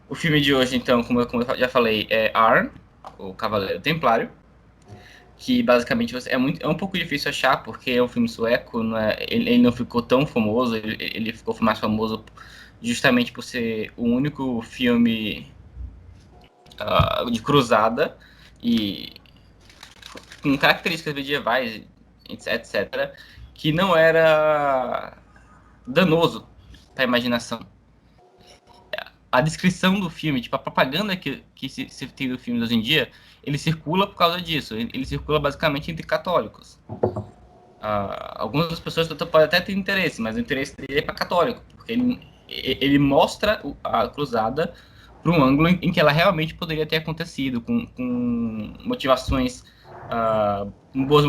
O filme de hoje, então, como eu já falei, é Arn, o Cavaleiro Templário, que basicamente é um pouco difícil achar, porque é um filme sueco, ele não ficou tão famoso, ele ficou mais famoso justamente por ser o único filme de cruzada e com características medievais, etc., que não era danoso para a imaginação. A descrição do filme, tipo, a propaganda que se tem do filme hoje em dia, ele circula por causa disso. Ele circula basicamente entre católicos. Algumas pessoas podem até ter interesse, mas o interesse dele é para católico, porque ele mostra a cruzada para um ângulo em que ela realmente poderia ter acontecido, com motivações, com boas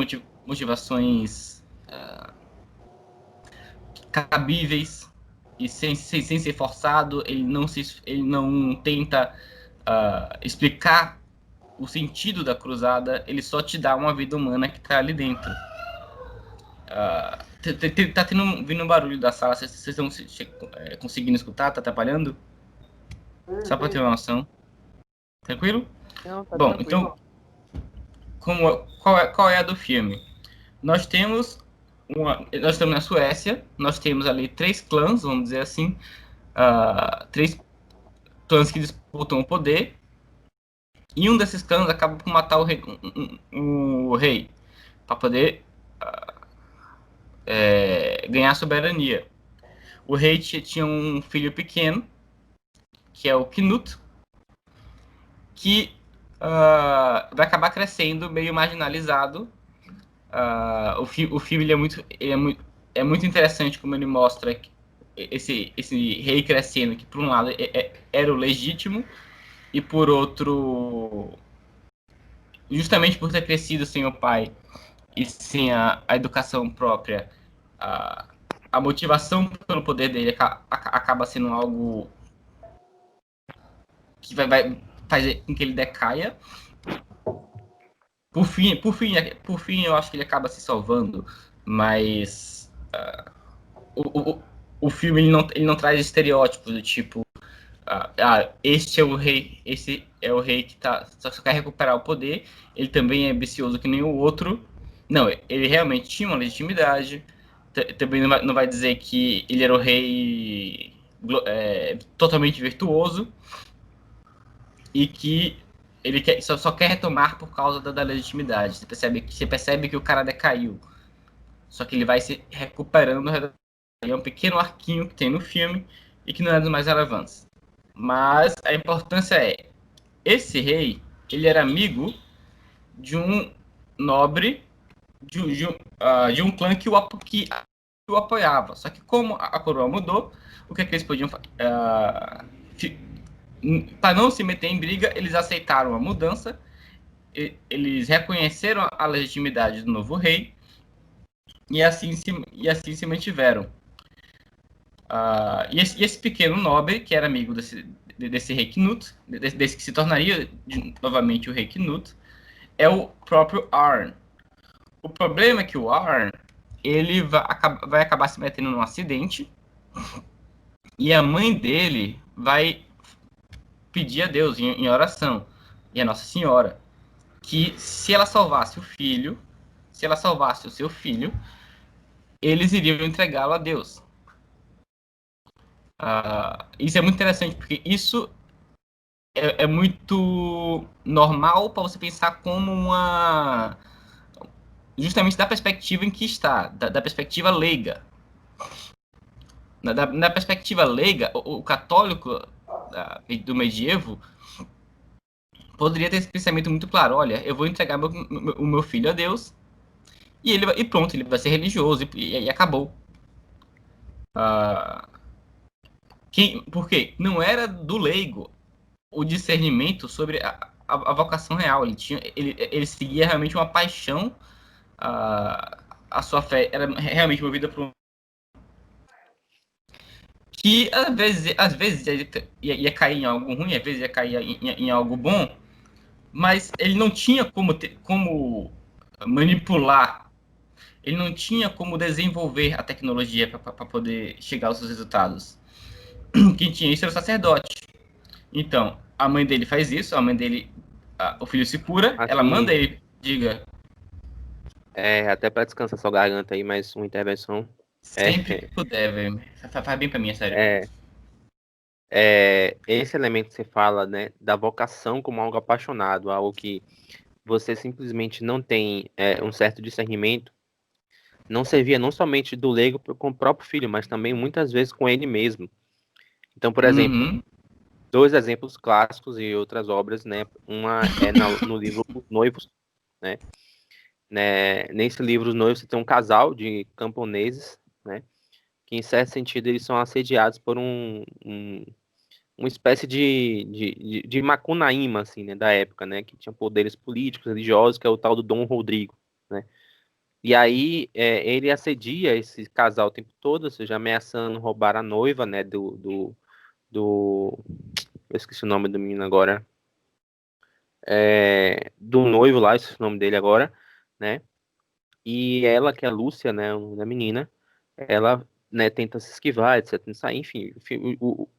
motivações cabíveis e sem ser forçado. Ele não tenta explicar o sentido da cruzada, ele só te dá uma vida humana que está ali dentro. Tá vindo um barulho da sala, vocês estão conseguindo escutar? Tá atrapalhando? Só para ter uma noção. Tranquilo? Não, tá Bom, tranquilo. então, qual é a do filme? Nós temos nós estamos na Suécia, nós temos ali três clãs, vamos dizer assim, três clãs que disputam o poder, e um desses clãs acaba por matar o rei para poder ganhar a soberania. O rei tinha um filho pequeno, que é o Knut, que vai acabar crescendo meio marginalizado. O filme é muito interessante como ele mostra esse rei crescendo, que por um lado era o legítimo, e por outro, justamente por ter crescido sem o pai e sem a educação própria, a, a motivação pelo poder dele acaba sendo algo que vai fazer com que ele decaia. Por fim, eu acho que ele acaba se salvando, mas o, o, o filme ele não traz estereótipos do tipo, esse é o rei que só quer recuperar o poder, ele também é ambicioso que nem o outro. Não, ele realmente tinha uma legitimidade, também não vai dizer que ele era o rei totalmente virtuoso, e que ele só quer retomar por causa da legitimidade. Você percebe que o cara decaiu. Só que ele vai se recuperando. É um pequeno arquinho que tem no filme e que não é dos mais relevantes. Mas a importância é: esse rei, ele era amigo de um nobre de um clã que o apoiava. Só que como a coroa mudou, o que, é que eles podiam fazer? Para não se meter em briga, eles aceitaram a mudança, eles reconheceram a legitimidade do novo rei e assim se mantiveram. E esse pequeno nobre, que era amigo desse rei Knut, desse que se tornaria novamente o rei Knut, é o próprio Arn. O problema é que o Arn ele vai acabar se metendo num acidente e a mãe dele vai pedir a Deus em oração, e a Nossa Senhora, que se ela salvasse o filho, se ela salvasse o seu filho, eles iriam entregá-lo a Deus. Isso é muito interessante, porque isso é muito normal para você pensar como justamente da perspectiva em que está, da perspectiva leiga. Na perspectiva leiga, o católico do medievo poderia ter esse pensamento muito claro: olha, eu vou entregar o meu filho a Deus, e pronto, ele vai ser religioso, e acabou. Porque não era do leigo o discernimento sobre a vocação real. Ele seguia realmente uma paixão. A sua fé era realmente movida por que às vezes ia cair em algo ruim, às vezes ia cair em algo bom, mas ele não tinha como manipular, ele não tinha como desenvolver a tecnologia para poder chegar aos seus resultados. Quem tinha isso era o sacerdote. Então, a mãe dele faz isso, a mãe dele, o filho se cura, ela manda Assim, ele, diga, até para descansar sua garganta aí, mais uma intervenção. É, sempre que puder, velho. Faz bem pra mim, é sério. é, esse elemento que você fala, né, da vocação como algo apaixonado, algo que você simplesmente não tem um certo discernimento, não servia não somente do leigo com o próprio filho, mas também muitas vezes com ele mesmo. Então, por exemplo, Uhum. dois exemplos clássicos e outras obras, né? Uma é no livro Os Noivos, né? Nesse livro, Os Noivos, você tem um casal de camponeses, né? Que, em certo sentido, eles são assediados por uma espécie de macunaíma, assim, né? Da época, né? Que tinha poderes políticos, religiosos, que é o tal do Dom Rodrigo, né? E aí, ele assedia esse casal o tempo todo, ou seja, ameaçando roubar a noiva, né? Do... Eu esqueci o nome do menino agora. Do noivo lá, esse é o nome dele agora, né? E ela, que é a Lúcia, né, o nome da menina, ela, né, tenta se esquivar, etc, tenta sair, enfim,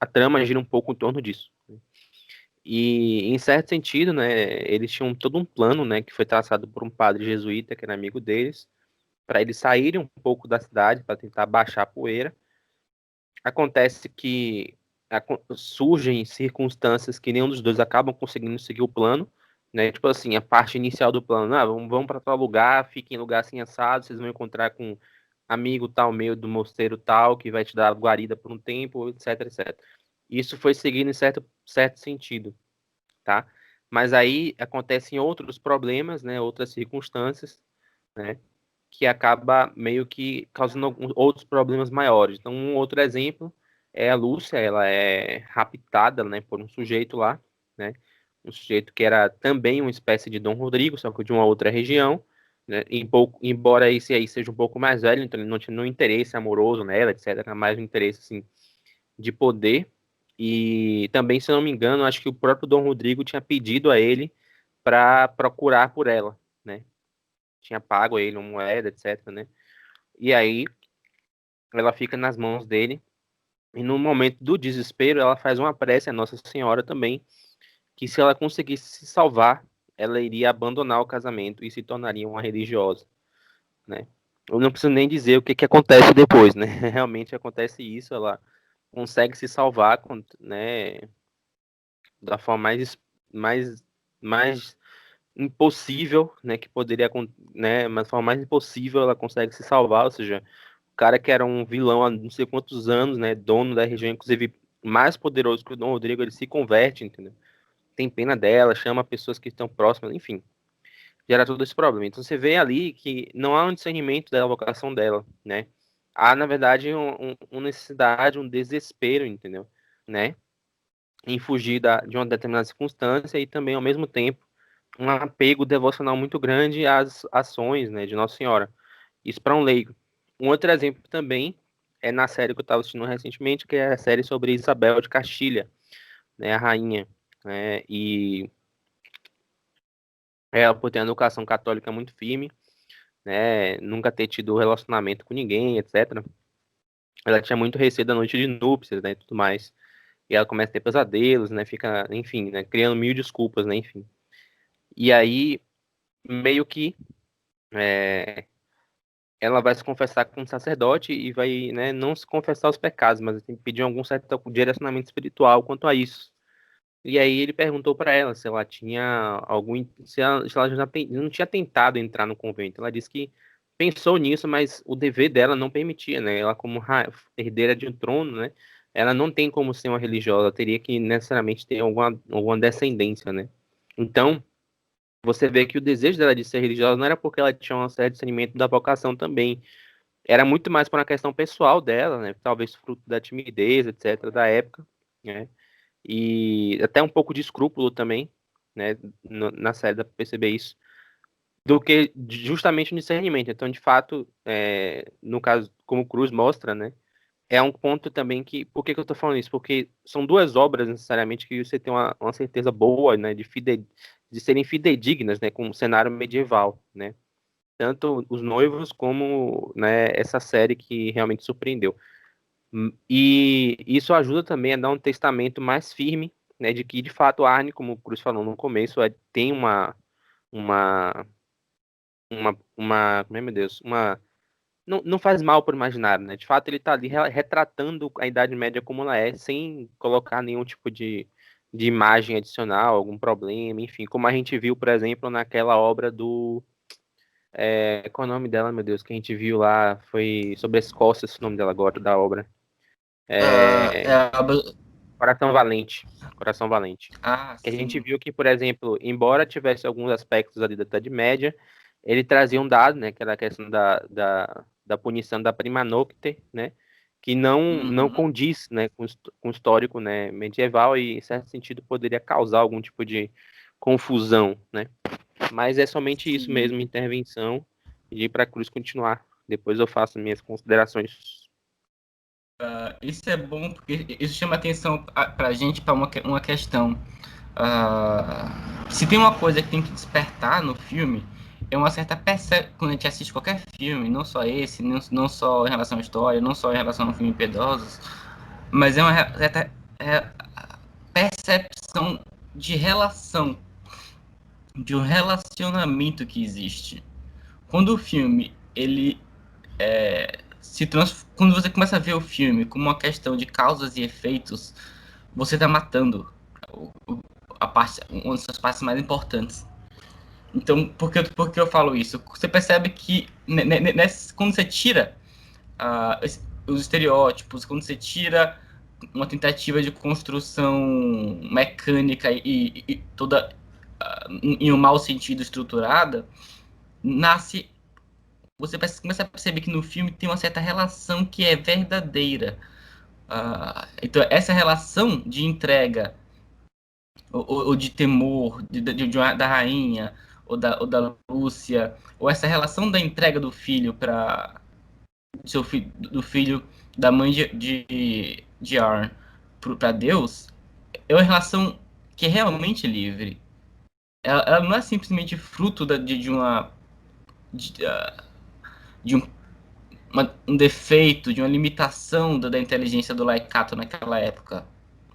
a trama gira um pouco em torno disso. E, em certo sentido, né, eles tinham todo um plano, né, que foi traçado por um padre jesuíta, que era amigo deles, para eles saírem um pouco da cidade, para tentar baixar a poeira. Acontece que surgem circunstâncias que nenhum dos dois acabam conseguindo seguir o plano, né? Tipo assim, a parte inicial do plano, vamos para tal lugar, fiquem em lugar assim assado, vocês vão encontrar com um amigo tal meu do mosteiro tal, que vai te dar guarida por um tempo, etc, etc. Isso foi seguindo em certo sentido, tá? Mas aí acontecem outros problemas, né? Outras circunstâncias, né? Que acaba meio que causando outros problemas maiores. Então, um outro exemplo é a Lúcia, ela é raptada, né, por um sujeito lá, né, um sujeito que era também uma espécie de Dom Rodrigo, só que de uma outra região, né, embora esse aí seja um pouco mais velho, então ele não tinha nenhum interesse amoroso nela, etc., era mais um interesse, assim, de poder, e também, se eu não me engano, acho que o próprio Dom Rodrigo tinha pedido a ele para procurar por ela, né, tinha pago a ele uma moeda, etc., né, e aí ela fica nas mãos dele. E no momento do desespero, ela faz uma prece a Nossa Senhora também, que se ela conseguisse se salvar, ela iria abandonar o casamento e se tornaria uma religiosa, né? Eu não preciso nem dizer o que acontece depois, né? Realmente acontece isso, ela consegue se salvar, né, da forma mais, mais impossível, né, que poderia, né, mas da forma mais impossível ela consegue se salvar, ou seja, o cara que era um vilão há não sei quantos anos, né, dono da região, inclusive mais poderoso que o Dom Rodrigo, ele se converte, entendeu? Tem pena dela, chama pessoas que estão próximas, enfim, gera todo esse problema. Então você vê ali que não há um discernimento da vocação dela, né? Há, na verdade, uma necessidade, um desespero, entendeu? Né? Em fugir de uma determinada circunstância e também, ao mesmo tempo, um apego devocional muito grande às ações, né, de Nossa Senhora. Isso para um leigo. Um outro exemplo também é na série que eu estava assistindo recentemente, que é a série sobre Isabel de Castilha, né, a rainha, né, e ela, por ter uma educação católica muito firme, né, nunca ter tido relacionamento com ninguém, etc. Ela tinha muito receio da noite de núpcias, né, e tudo mais. E ela começa a ter pesadelos, né, fica, enfim, né, criando mil desculpas, né, enfim. E aí, meio que ela vai se confessar com um sacerdote e vai, né, não se confessar os pecados, mas tem que pedir algum certo direcionamento espiritual quanto a isso. E aí ele perguntou para ela se ela tinha se ela já não tinha tentado entrar no convento. Ela disse que pensou nisso, mas o dever dela não permitia, né? Ela como herdeira de um trono, né? Ela não tem como ser uma religiosa, teria que necessariamente ter alguma descendência, né? Então, você vê que o desejo dela de ser religiosa não era porque ela tinha um certo discernimento da vocação também, era muito mais por uma questão pessoal dela, né? Talvez fruto da timidez, etc., da época, né? E até um pouco de escrúpulo também, né? Na série dá pra perceber isso, do que justamente o discernimento. Então, de fato, no caso, como o Cruz mostra, né? É um ponto também que. Por que eu tô falando isso? Porque são duas obras, necessariamente, que você tem uma certeza boa, né? De serem fidedignas, né? Com o cenário medieval, né? Tanto Os Noivos como, né, essa série que realmente surpreendeu. E isso ajuda também a dar um testamento mais firme, né, de que, de fato, Arne, como o Cruz falou no começo, tem uma, como é, meu Deus, não faz mal por imaginar, né? De fato, ele está ali retratando a Idade Média como ela é, sem colocar nenhum tipo de imagem adicional, algum problema, enfim, como a gente viu, por exemplo, naquela obra do... qual é o nome dela, meu Deus, que a gente viu lá, foi sobre a Escócia, esse nome dela agora, da obra. É Coração Valente. Coração Valente. Que a gente sim. viu que, por exemplo, embora tivesse alguns aspectos ali da Idade Média, ele trazia um dado, né, que era a questão da punição da prima nocte, né, que não Uhum. condiz, né, com o histórico, né, medieval e, em certo sentido, poderia causar algum tipo de confusão, né. Mas é somente isso Sim. mesmo, intervenção, e para a Cruz continuar. Depois eu faço minhas considerações. Isso é bom porque isso chama atenção para a gente para uma questão. Se tem uma coisa que tem que despertar no filme, é uma certa percepção. Quando a gente assiste qualquer filme, não só esse, não só em relação à história, não só em relação a um filme piedosos, mas é uma certa percepção de relação, de um relacionamento que existe. Quando o filme ele quando você começa a ver o filme como uma questão de causas e efeitos, você está matando a parte, uma das suas partes mais importantes. Então, por que eu falo isso? Você percebe que quando você tira os estereótipos, quando você tira uma tentativa de construção mecânica e toda em um mau sentido estruturada, nasce. Você começa a perceber que no filme tem uma certa relação que é verdadeira. Então, essa relação de entrega ou de temor da rainha ou da Lúcia, ou essa relação da entrega do filho para do filho da mãe de Arn para Deus, é uma relação que é realmente livre. Ela não é simplesmente fruto de, uh, de um defeito, de uma limitação da inteligência do Laikato naquela época.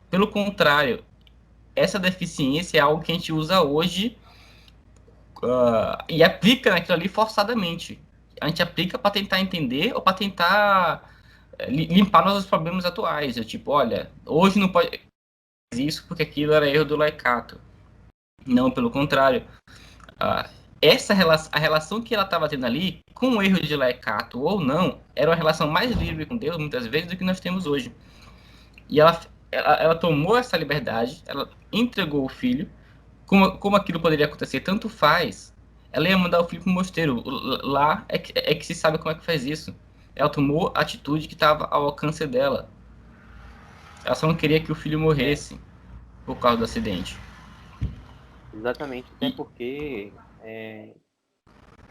Pelo contrário, essa deficiência é algo que a gente usa hoje e aplica naquilo ali forçadamente. A gente aplica para tentar entender ou para tentar limpar nossos problemas atuais. Eu, tipo, olha, hoje não pode isso porque aquilo era erro do Laikato. Não, pelo contrário. Uh, a relação que ela estava tendo ali, com o erro de Laikato ou não, era uma relação mais livre com Deus, muitas vezes, do que nós temos hoje. E ela tomou essa liberdade, ela entregou o filho, como aquilo poderia acontecer, tanto faz. Ela ia mandar o filho para o mosteiro. Lá é que se sabe como é que faz isso. Ela tomou a atitude que estava ao alcance dela. Ela só não queria que o filho É, morresse por causa do acidente. exatamente, até E porque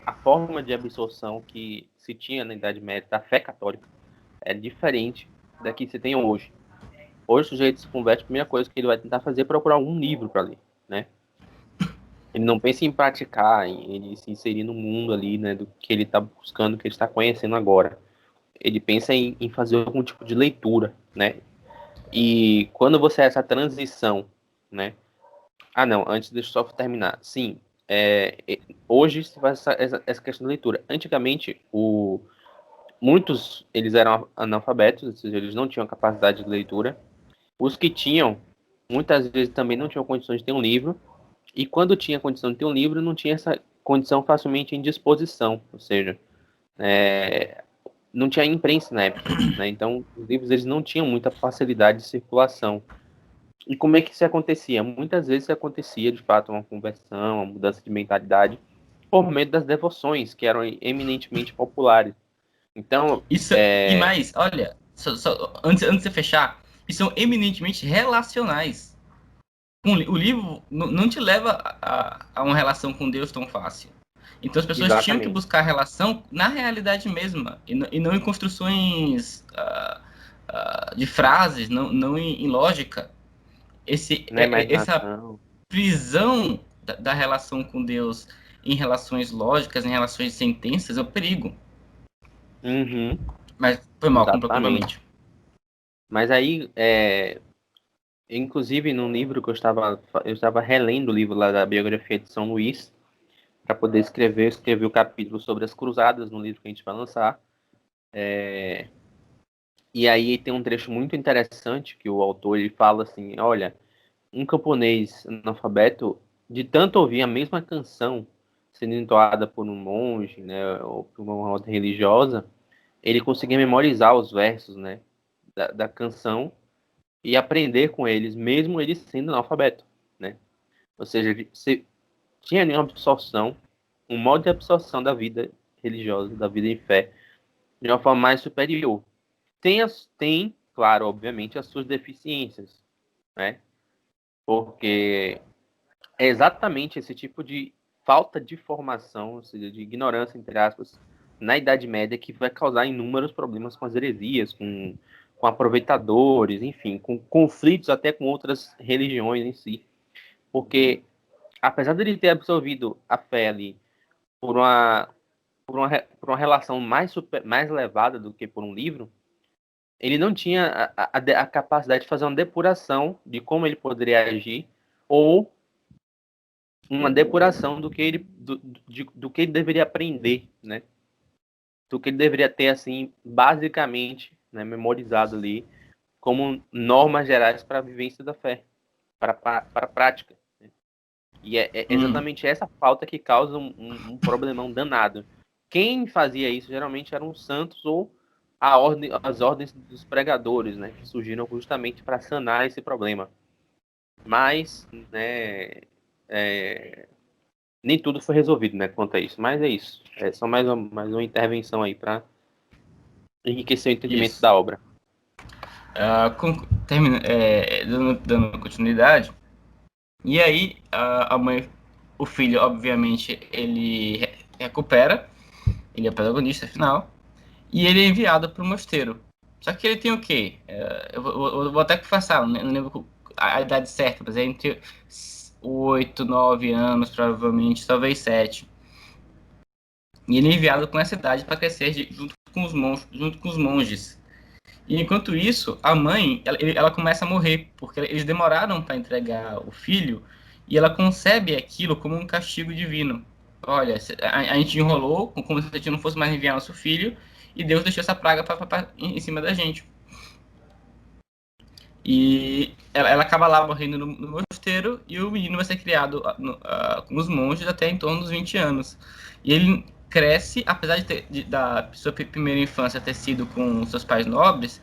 a forma de absorção que se tinha na Idade Média da fé católica é diferente da que se tem hoje. Hoje o sujeito se converte, a primeira coisa que ele vai tentar fazer é procurar um livro para ler, né? Ele não pensa em praticar, em ele se inserir no mundo ali, né, do que ele está buscando, que ele está conhecendo agora. Ele pensa em fazer algum tipo de leitura, né? E quando você essa transição, né? Ah, não, antes deixa eu só terminar. Sim, hoje se faz essa questão da leitura. Antigamente, muitos eles eram analfabetos, ou seja, eles não tinham capacidade de leitura. Os que tinham, muitas vezes também não tinham condições de ter um livro. E quando tinha condição de ter um livro, não tinha essa condição facilmente em disposição, ou seja, não tinha imprensa na época, né? Então, os livros eles não tinham muita facilidade de circulação. E como é que isso acontecia? Muitas vezes acontecia, de fato, uma conversão, uma mudança de mentalidade por meio das devoções, que eram eminentemente populares. Então, isso e mais, olha, antes de você fechar, e são eminentemente relacionais. O livro não te leva a uma relação com Deus tão fácil. Então as pessoas tinham que exatamente, buscar relação na realidade mesma, e não em construções de frases, não em lógica. na Essa imaginação. prisão da relação com Deus em relações lógicas, em relações de sentenças, é o perigo. Uhum, Mas foi mal, exatamente. completamente. Mas aí, Inclusive, num livro que eu estava relendo o livro lá da biografia de São Luís, para poder escrever, eu escrevi o capítulo sobre as cruzadas no livro que a gente vai lançar. E aí tem um trecho muito interessante que o autor ele fala assim: olha, um camponês analfabeto, de tanto ouvir a mesma canção sendo entoada por um monge, né, ou por uma ordem religiosa, ele conseguia memorizar os versos, né, da canção e aprender com eles, mesmo ele sendo analfabeto, né? Ou seja, você tinha ali uma absorção, um modo de absorção da vida religiosa, da vida em fé, de uma forma mais superior. Tem, claro, obviamente, as suas deficiências, né? Porque é exatamente esse tipo de falta de formação, ou seja, de ignorância, entre aspas, na Idade Média, que vai causar inúmeros problemas com as heresias, com aproveitadores, enfim, com conflitos até com outras religiões em si. Porque, apesar de ele ter absorvido a fé ali por uma, por uma relação mais elevada do que por um livro, ele não tinha a capacidade de fazer uma depuração de como ele poderia agir ou uma depuração do que ele deveria aprender, né? Do que ele deveria ter, assim, basicamente, né, memorizado ali como normas gerais para a vivência da fé, para a prática. Né? E é exatamente essa falta que causa um problemão danado. Quem fazia isso geralmente eram os santos ou as ordens dos pregadores, né, que surgiram justamente para sanar esse problema. Mas, né, nem tudo foi resolvido, né, quanto a isso. Mas é isso. É só mais uma intervenção aí para enriquecer o entendimento Isso. da obra. Dando continuidade, e aí a mãe, o filho, obviamente, ele recupera, ele é o protagonista, afinal, e ele é enviado para o mosteiro. Só que ele tem o quê? Eu vou até passar, não lembro a idade certa, mas é entre 8, 9 anos, provavelmente, talvez 7. E ele é enviado com essa idade para crescer junto com os monges. E enquanto isso, a mãe, ela começa a morrer, porque eles demoraram para entregar o filho, e ela concebe aquilo como um castigo divino. Olha, a gente enrolou, como se a gente não fosse mais enviar nosso filho, e Deus deixou essa praga em cima da gente. E ela acaba lá morrendo no mosteiro, e o menino vai ser criado com os monges até em torno dos 20 anos. E ele cresce, apesar da sua primeira infância ter sido com seus pais nobres,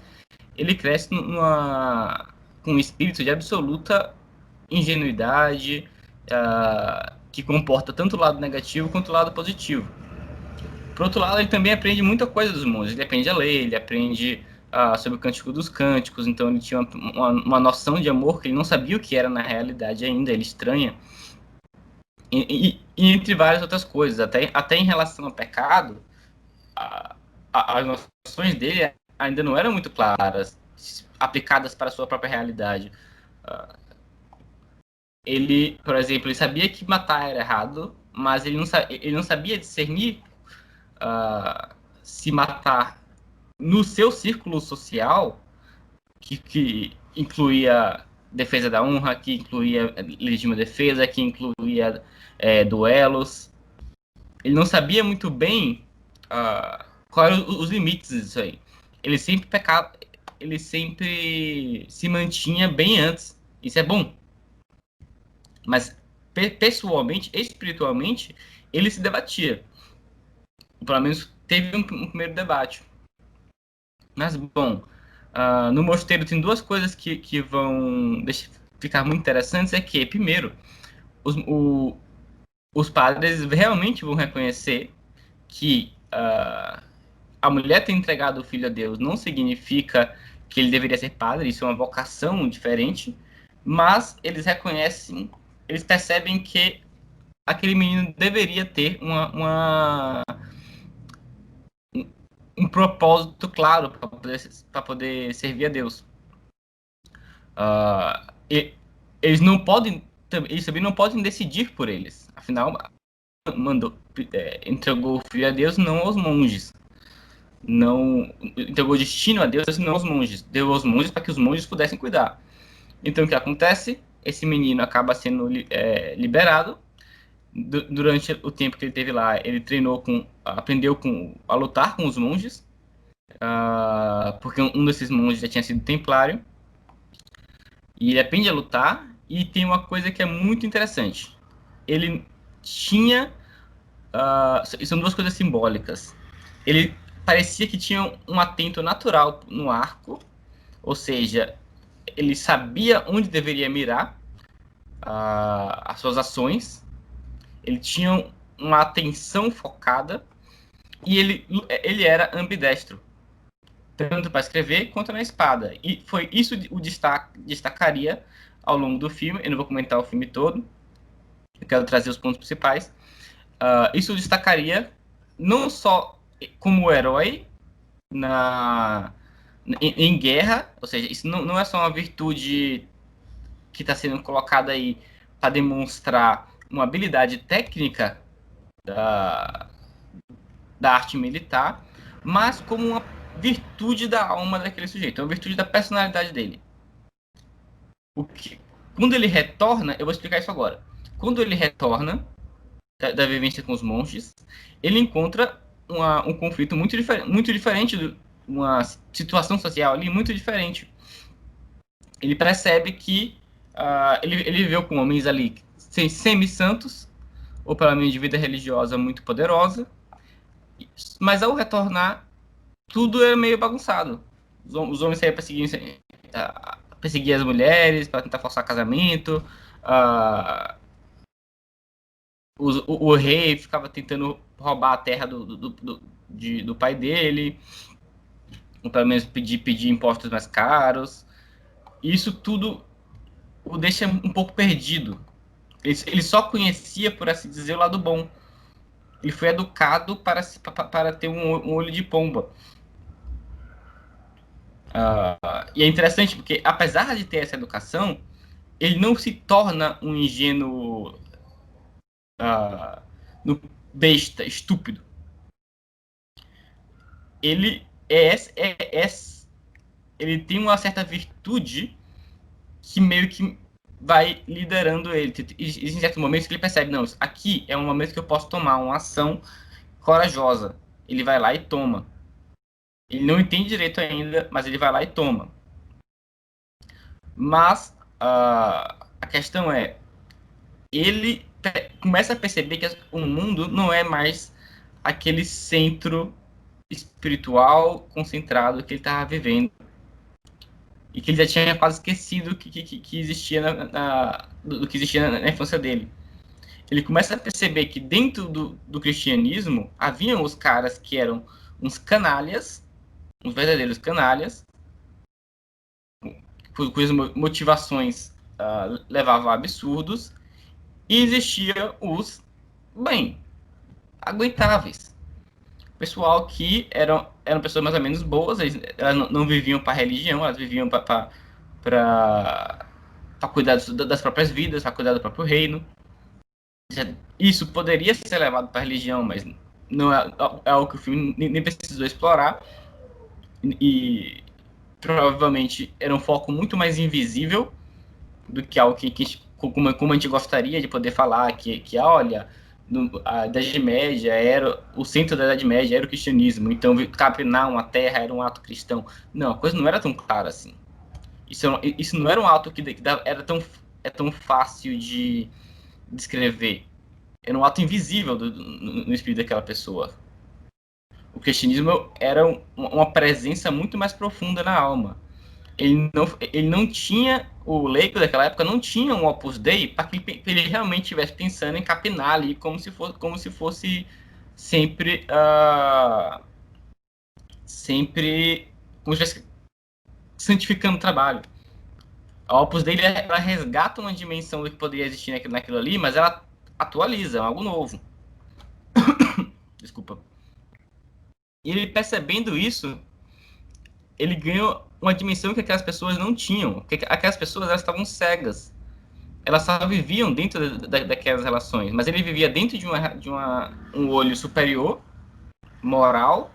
ele cresce com um espírito de absoluta ingenuidade, que comporta tanto o lado negativo quanto o lado positivo. Por outro lado, ele também aprende muita coisa dos monges. Ele aprende a ler, ele aprende sobre o Cântico dos Cânticos, então ele tinha uma noção de amor que ele não sabia o que era na realidade ainda, ele estranha. E entre várias outras coisas, até em relação ao pecado, as noções dele ainda não eram muito claras, aplicadas para a sua própria realidade. Ele, por exemplo, ele sabia que matar era errado, mas ele não sabia discernir se matar no seu círculo social, que incluía defesa da honra, que incluía legítima defesa, que incluía duelos. Ele não sabia muito bem quais eram os limites disso aí. Ele sempre pecava, ele sempre se mantinha bem antes. Isso é bom. Mas pessoalmente, espiritualmente, ele se debatia. Pelo menos teve um primeiro debate. Mas, bom, no mosteiro tem duas coisas que vão ficar muito interessantes. É que, primeiro, os padres realmente vão reconhecer que a mulher ter entregado o filho a Deus não significa que ele deveria ser padre, isso é uma vocação diferente, mas eles reconhecem, eles percebem que aquele menino deveria ter um propósito claro para poder servir a Deus. E, eles não podem, eles também não podem decidir por eles. Afinal, entregou o filho a Deus, não aos monges. Não entregou o destino a Deus, não aos monges. Deu aos monges para que os monges pudessem cuidar. Então, o que acontece? Esse menino acaba sendo liberado. Durante o tempo que ele teve lá, ele aprendeu a lutar com os monges, porque um desses monges já tinha sido templário, e ele aprende a lutar, e tem uma coisa que é muito interessante. Ele tinha, são duas coisas simbólicas. Ele parecia que tinha um atento natural no arco, ou seja, ele sabia onde deveria mirar as suas ações, ele tinha uma atenção focada, e ele era ambidestro, tanto para escrever quanto na espada. E foi isso o destacaria ao longo do filme. Eu não vou comentar o filme todo, eu quero trazer os pontos principais. Isso destacaria não só como herói em guerra, ou seja, isso não é só uma virtude que está sendo colocada aí para demonstrar uma habilidade técnica da, da arte militar, mas como uma virtude da alma daquele sujeito, uma virtude da personalidade dele. Quando ele retorna, eu vou explicar isso agora. Quando ele retorna da vivência com os monges, ele encontra um conflito muito diferente, uma situação social ali muito diferente. Ele percebe que ele viveu com homens ali semi-santos, ou pelo menos de vida religiosa muito poderosa, mas ao retornar, tudo era meio bagunçado. Os homens saíam perseguir as mulheres para tentar forçar casamento. O rei ficava tentando roubar a terra do pai dele, ou pelo menos pedir impostos mais caros. Isso tudo o deixa um pouco perdido. Ele só conhecia, por assim dizer, o lado bom. Ele foi educado para ter um olho de pomba. E é interessante porque, apesar de ter essa educação, ele não se torna um ingênuo no besta, estúpido. Ele ele tem uma certa virtude que meio que vai liderando ele. Existem certos momentos que ele percebe, não, aqui é um momento que eu posso tomar uma ação corajosa. Ele vai lá e toma. Ele não entende direito ainda, mas ele vai lá e toma. Mas a questão é, ele começa a perceber que o mundo não é mais aquele centro espiritual concentrado que ele estava vivendo. E que ele já tinha quase esquecido que existia do que existia na infância dele. Ele começa a perceber que dentro do cristianismo haviam os caras que eram uns canalhas, uns verdadeiros canalhas, cujas motivações levavam a absurdos, e existia os, bem, aguentáveis. Pessoal que eram pessoas mais ou menos boas, elas não viviam para religião, elas viviam para cuidar das próprias vidas, para cuidar do próprio reino. Isso poderia ser levado para a religião, mas não é algo que o filme nem precisou explorar. E provavelmente era um foco muito mais invisível do que algo como a gente gostaria de poder falar, que olha, a Idade Média era o centro da Idade Média era o cristianismo, então capinar uma terra era um ato cristão. Não, a coisa não era tão clara assim. Isso não era um ato que era tão fácil de descrever. Era um ato invisível no espírito daquela pessoa. O cristianismo era uma presença muito mais profunda na alma. Ele não tinha, o leigo daquela época não tinha um Opus Dei para que ele realmente estivesse pensando em capinar ali como se fosse sempre, sempre como se estivesse santificando o trabalho. A Opus Dei ela resgata uma dimensão do que poderia existir naquilo ali, mas ela atualiza, algo novo. Desculpa. E ele percebendo isso, ele ganhou uma dimensão que aquelas pessoas não tinham. Porque aquelas pessoas elas estavam cegas. Elas só viviam dentro daquelas relações. Mas ele vivia dentro de um olho superior, moral,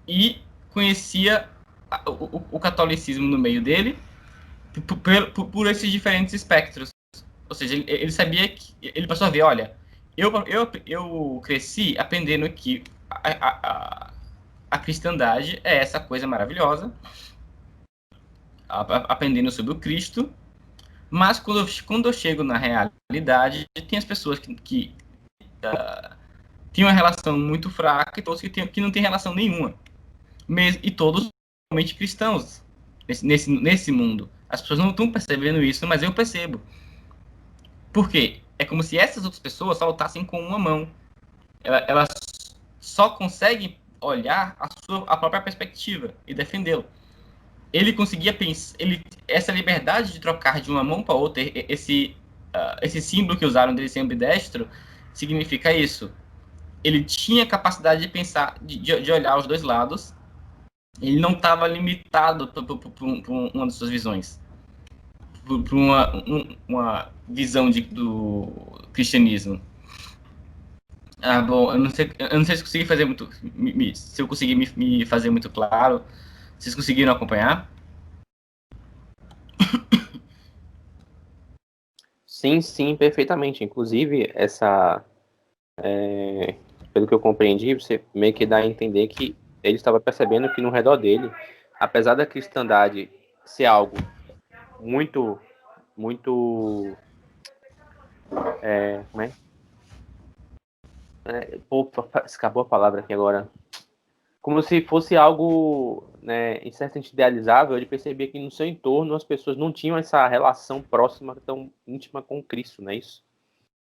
e conhecia o catolicismo no meio dele, por esses diferentes espectros. Ou seja, ele sabia que. Ele passou a ver, olha, eu cresci aprendendo que a cristandade é essa coisa maravilhosa, aprendendo sobre o Cristo, mas quando eu chego na realidade, tem as pessoas que têm uma relação muito fraca e todos que não têm relação nenhuma. E todos realmente cristãos nesse mundo. As pessoas não estão percebendo isso, mas eu percebo. Por quê? É como se essas outras pessoas só lutassem com uma mão. Elas só conseguem olhar a própria perspectiva e defendê-lo. Ele conseguia pensar, essa liberdade de trocar de uma mão para outra, esse símbolo que usaram dele ser ambidestro, significa isso. Ele tinha capacidade de pensar, de olhar os dois lados. Ele não estava limitado por uma das suas visões, por uma visão do cristianismo. Bom, eu não sei se consegui fazer muito, se eu consegui me fazer muito claro. Vocês conseguiram acompanhar? Sim, sim, perfeitamente. Inclusive, pelo que eu compreendi, você meio que dá a entender que ele estava percebendo que no redor dele, apesar da cristandade ser algo muito, muito, como é? Pô, escapou a palavra aqui agora. Como se fosse algo, né, em certo sentido idealizável, ele percebia que no seu entorno as pessoas não tinham essa relação próxima, tão íntima com Cristo, não é isso?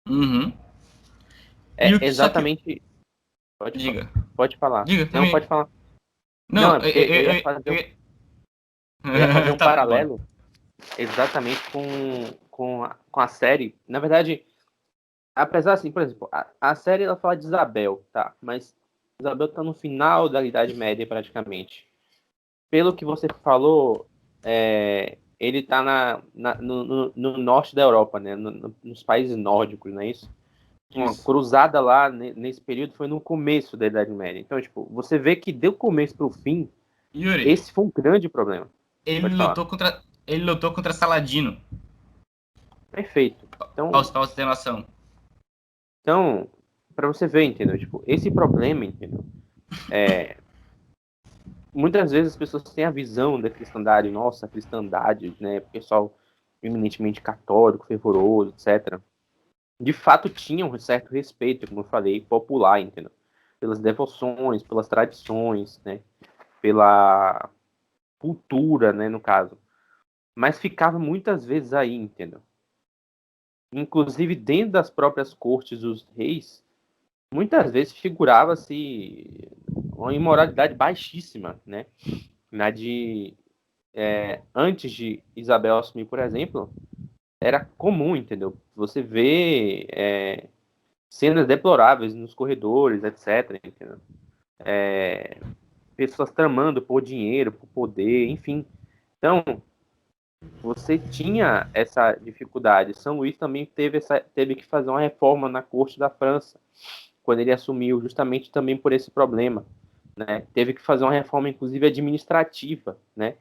Uhum. É Só que. exatamente. Diga. Pode falar. Diga Não, também. pode falar. Não, Não, é porque eu ia fazer um tá bom. paralelo exatamente com a série. Na verdade, apesar assim, por exemplo, a série ela fala de Isabel, tá? Mas Isabel tá no final da Idade Média praticamente. Pelo que você falou, ele tá no norte da Europa, né? Nos países nórdicos, não é isso? Uma Isso. cruzada lá nesse período foi no começo da Idade Média. Então, tipo, você vê que deu começo pro fim, Yuri, esse foi um grande problema. ele Pode falar. lutou contra. Ele lutou contra Saladino. Perfeito. Pra você ter noção. Então, para você ver, entendeu? Tipo, esse problema, entendeu? Muitas vezes as pessoas têm a visão da cristandade, nossa, a cristandade, né? Pessoal eminentemente católico, fervoroso, etc. De fato tinha um certo respeito, como eu falei, popular, entendeu? Pelas devoções, pelas tradições, né? Pela cultura, né, no caso. Mas ficava muitas vezes aí, entendeu? Inclusive dentro das próprias cortes dos reis, muitas vezes figurava-se uma imoralidade baixíssima, né? Na de antes de Isabel assumir, por exemplo, era comum, entendeu? Você vê cenas deploráveis nos corredores, etc. Entendeu? Pessoas tramando por dinheiro, por poder, enfim. Então, você tinha essa dificuldade. São Luís também teve que fazer uma reforma na corte da França, quando ele assumiu, justamente também por esse problema. Né? Teve que fazer uma reforma, inclusive, administrativa, né?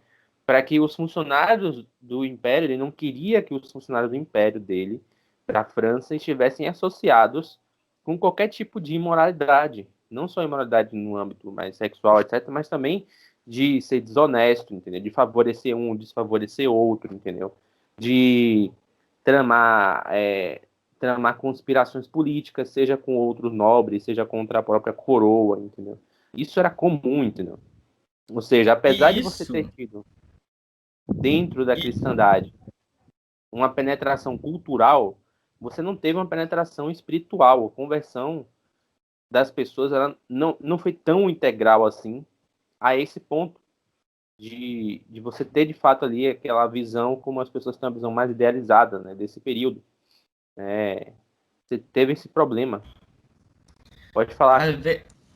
Para que os funcionários do Império, ele não queria que os funcionários do Império dele, da França, estivessem associados com qualquer tipo de imoralidade. Não só imoralidade no âmbito mais sexual, etc., mas também de ser desonesto, entendeu? De favorecer um, desfavorecer outro, entendeu? De tramar, tramar conspirações políticas, seja com outros nobres, seja contra a própria coroa, entendeu? Isso era comum, entendeu? Ou seja, apesar de você Isso. ter tido dentro da E, cristandade uma penetração cultural, você não teve uma penetração espiritual. A conversão das pessoas ela não foi tão integral assim a esse ponto de você ter de fato ali aquela visão como as pessoas têm uma visão mais idealizada, né, desse período. Você teve esse problema. Pode falar.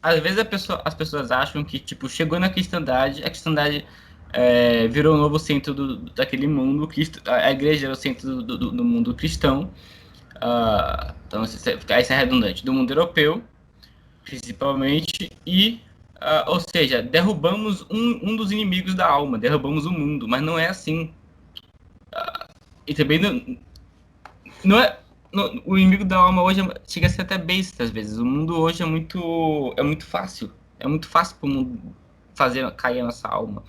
às vezes as pessoas acham que, tipo, chegou na cristandade, a cristandade virou o novo centro daquele mundo, a igreja é o centro do mundo cristão. Então, isso é redundante, do mundo europeu, principalmente, ou seja, derrubamos um dos inimigos da alma, derrubamos o mundo, mas não é assim. e também não é. O inimigo da alma hoje chega a ser até besta às vezes. O mundo hoje é muito fácil. É muito fácil para o mundo fazer cair a nossa alma.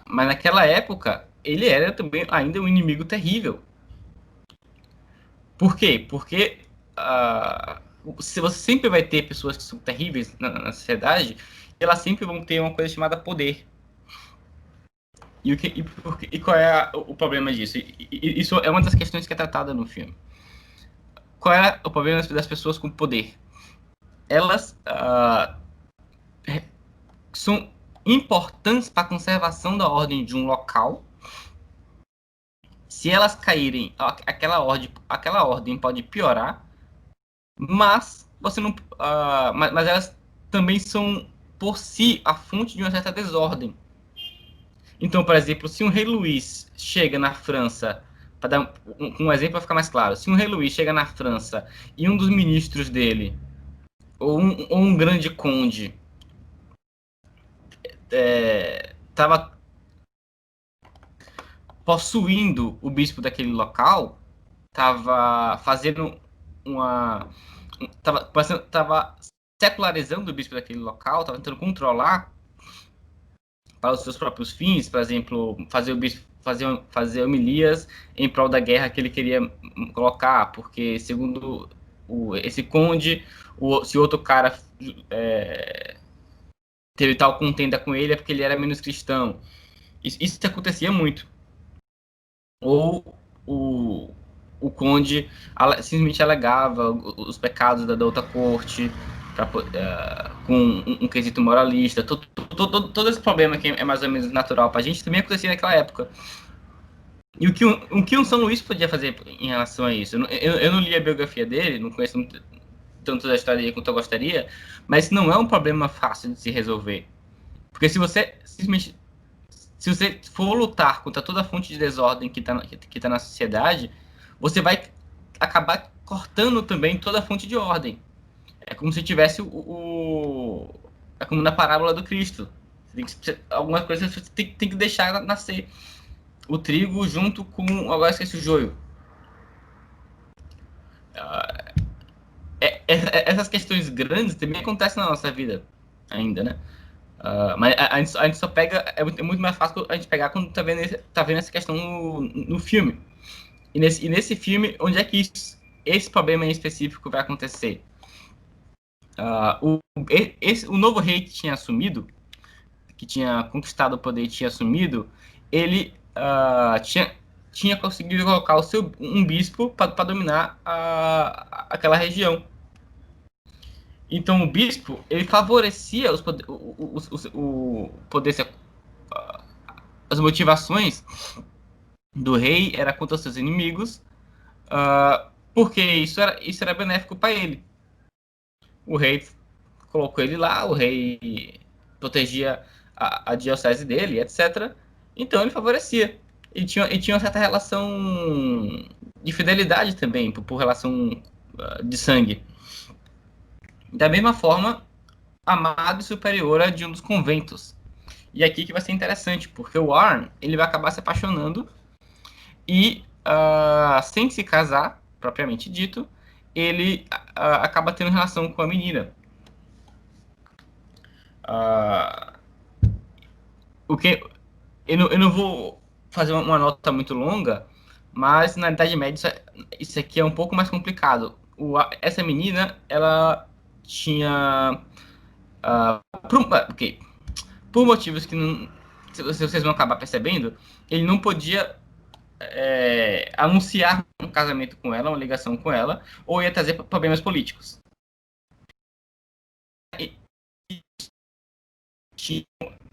Mas naquela época, ele era também ainda um inimigo terrível. Por quê? Porque se você sempre vai ter pessoas que são terríveis na sociedade, elas sempre vão ter uma coisa chamada poder. E qual é o problema disso? Isso é uma das questões que é tratada no filme. Qual é o problema das pessoas com poder? Elas são importantes para a conservação da ordem de um local. Se elas caírem, aquela ordem pode piorar, mas você não, mas elas também são por si a fonte de uma certa desordem. Então, por exemplo, se um rei Luís chega na França, para dar um exemplo para ficar mais claro, se um rei Luís chega na França e um dos ministros dele, ou um grande conde, estava possuindo o bispo daquele local, estava fazendo estava secularizando o bispo daquele local, estava tentando controlar para os seus próprios fins, por exemplo, fazer o bispo fazer homilias em prol da guerra que ele queria colocar, porque segundo esse conde, se outro cara teve tal contenda com ele é porque ele era menos cristão. Isso acontecia muito. Ou o conde simplesmente alegava os pecados da outra corte com um quesito moralista. Todo esse problema que é mais ou menos natural para a gente também acontecia naquela época. E o que um São Luís podia fazer em relação a isso? Eu não li a biografia dele, não conheço tanto da história quanto eu gostaria, mas não é um problema fácil de se resolver. Porque se você simplesmente se você for lutar contra toda a fonte de desordem que tá na sociedade, você vai acabar cortando também toda a fonte de ordem. É como se tivesse é como na parábola do Cristo. Algumas coisas você tem que deixar nascer. O trigo junto com... Agora esqueci o joio. Essas questões grandes também acontecem na nossa vida ainda, né? Mas a gente só pega. É muito mais fácil a gente pegar quando tá vendo essa questão no filme. E nesse filme, onde é que esse problema em específico vai acontecer? O novo rei que tinha assumido, que tinha conquistado o poder e tinha assumido, ele tinha conseguido colocar um bispo para dominar aquela região. Então o bispo ele favorecia o poder, as motivações do rei era contra seus inimigos, porque isso era benéfico para ele. O rei colocou ele lá, o rei protegia a diocese dele, etc. Então ele favorecia. E tinha uma certa relação de fidelidade também, por relação de sangue. Da mesma forma, amado e superior a de um dos conventos. E aqui que vai ser interessante, porque o Warren ele vai acabar se apaixonando e, sem se casar, propriamente dito, ele acaba tendo relação com a menina. Eu não vou fazer uma nota muito longa, mas na Idade Média isso aqui é um pouco mais complicado. Essa menina, ela tinha... por motivos que não, se vocês vão acabar percebendo, ele não podia anunciar um casamento com ela, uma ligação com ela, ou ia trazer problemas políticos.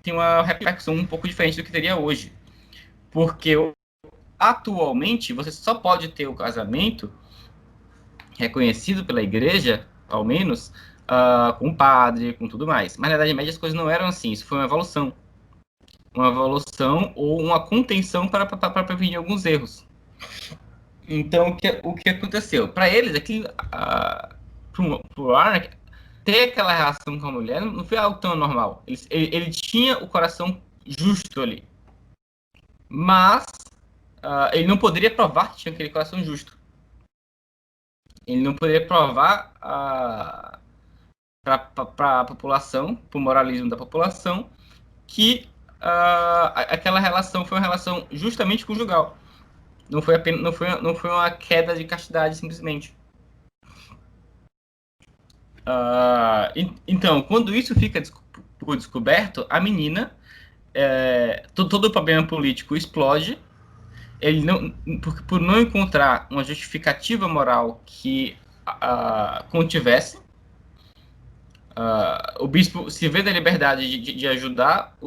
Tem uma repercussão um pouco diferente do que teria hoje. Porque atualmente você só pode ter o casamento reconhecido pela igreja, ao menos, com um padre, com tudo mais. Mas na Idade Média as coisas não eram assim, isso foi uma evolução. Uma evolução ou uma contenção para prevenir alguns erros. Então, o que aconteceu? Para eles, para o Arnak, ter aquela relação com a mulher não foi algo tão normal. Ele tinha o coração justo ali. Mas ele não poderia provar que tinha aquele coração justo. Ele não poderia provar para a população, para o moralismo da população, que aquela relação foi uma relação justamente conjugal. Não foi apenas, não foi uma queda de castidade simplesmente. Então, quando isso fica descoberto, a menina, todo o problema político explode. Ele não, por não encontrar uma justificativa moral que contivesse, o bispo se vê da liberdade de ajudar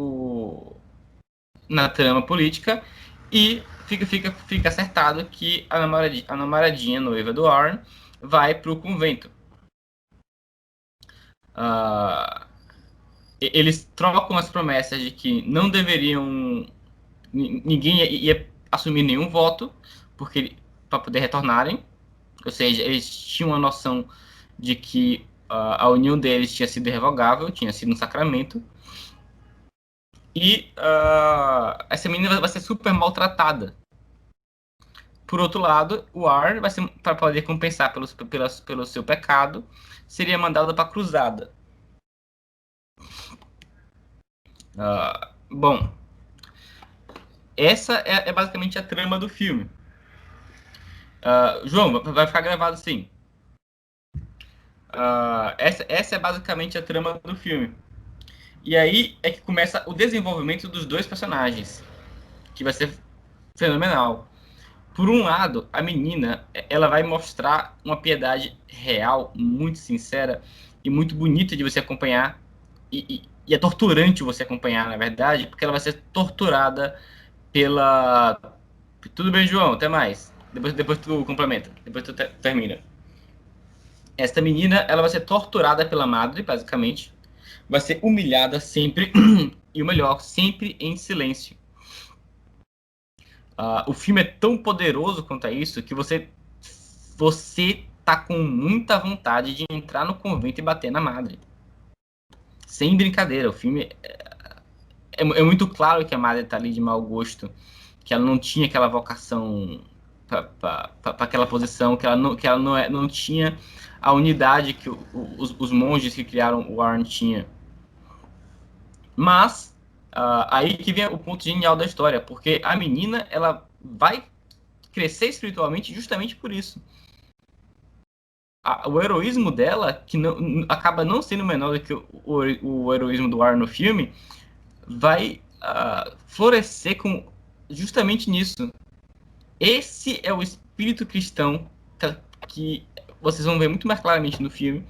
na trama política e fica acertado que a namoradinha noiva do Warren vai para o convento. Eles trocam as promessas de que não deveriam, ninguém ia assumir nenhum voto para poder retornarem, ou seja, eles tinham uma noção de que a união deles tinha sido irrevogável, tinha sido um sacramento, e essa menina vai ser super maltratada. Por outro lado, o Ar, para poder compensar pelo seu pecado, seria mandado para a cruzada. Bom, essa é basicamente a trama do filme. João, vai ficar gravado sim. Essa é basicamente a trama do filme. E aí é que começa o desenvolvimento dos dois personagens, que vai ser fenomenal. Por um lado, a menina, ela vai mostrar uma piedade real, muito sincera e muito bonita de você acompanhar. E é torturante você acompanhar, na verdade, porque ela vai ser torturada pela... Tudo bem, João, até mais. Depois tu complementa, depois tu termina. Esta menina, ela vai ser torturada pela madre, basicamente. Vai ser humilhada sempre, e o melhor, sempre em silêncio. O filme é tão poderoso quanto a isso que você tá com muita vontade de entrar no convento e bater na madre. Sem brincadeira, o filme é muito claro que a madre tá ali de mau gosto, que ela não tinha aquela vocação para aquela posição, que ela não tinha a unidade que os monges que criaram o Warren tinha. Mas aí que vem o ponto genial da história, porque a menina, ela vai crescer espiritualmente justamente por isso. O heroísmo dela, que acaba não sendo menor do que o heroísmo do Warren no filme, vai florescer justamente nisso. Esse é o espírito cristão que vocês vão ver muito mais claramente no filme,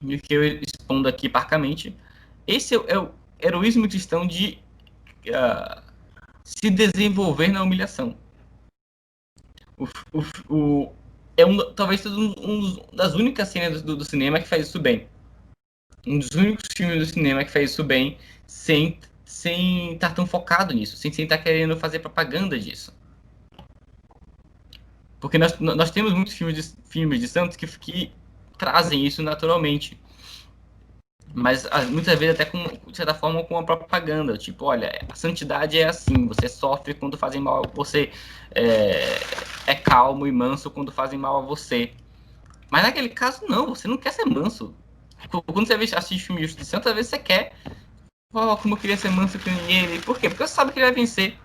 do que eu expondo aqui parcamente. Esse é o heroísmo cristão de se desenvolver na humilhação. Talvez seja uma das únicas cenas do cinema que faz isso bem. Um dos únicos filmes do cinema que faz isso bem, sem estar tão focado nisso, sem estar querendo fazer propaganda disso. Porque nós temos muitos filmes de santos que trazem isso naturalmente. Mas muitas vezes até de certa forma com uma propaganda, tipo, olha, a santidade é assim, você sofre quando fazem mal, você é calmo e manso quando fazem mal a você. Mas naquele caso não, você não quer ser manso. Quando você assiste filme de santo, às vezes você quer, como eu queria ser manso que nem ele. Por quê? Porque você sabe que ele vai vencer.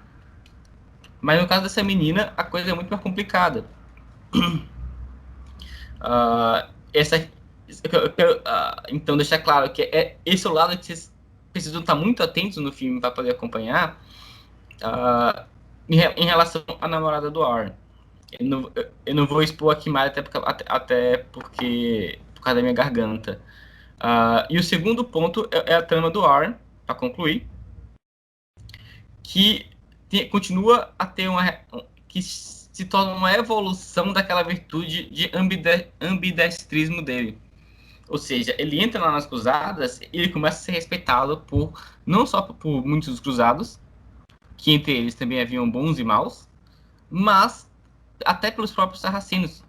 Mas no caso dessa menina, a coisa é muito mais complicada. Eu quero, então, deixar claro que esse é o lado que vocês precisam estar muito atentos no filme para poder acompanhar em relação à namorada do Warren. Eu não vou expor aqui mais, até porque por causa da minha garganta. E o segundo ponto é a trama do Warren, para concluir, que continua a ter que se torna uma evolução daquela virtude de ambidestrismo dele. Ou seja, ele entra lá nas cruzadas e ele começa a ser respeitado não só por muitos dos cruzados, que entre eles também haviam bons e maus, mas até pelos próprios sarracenos.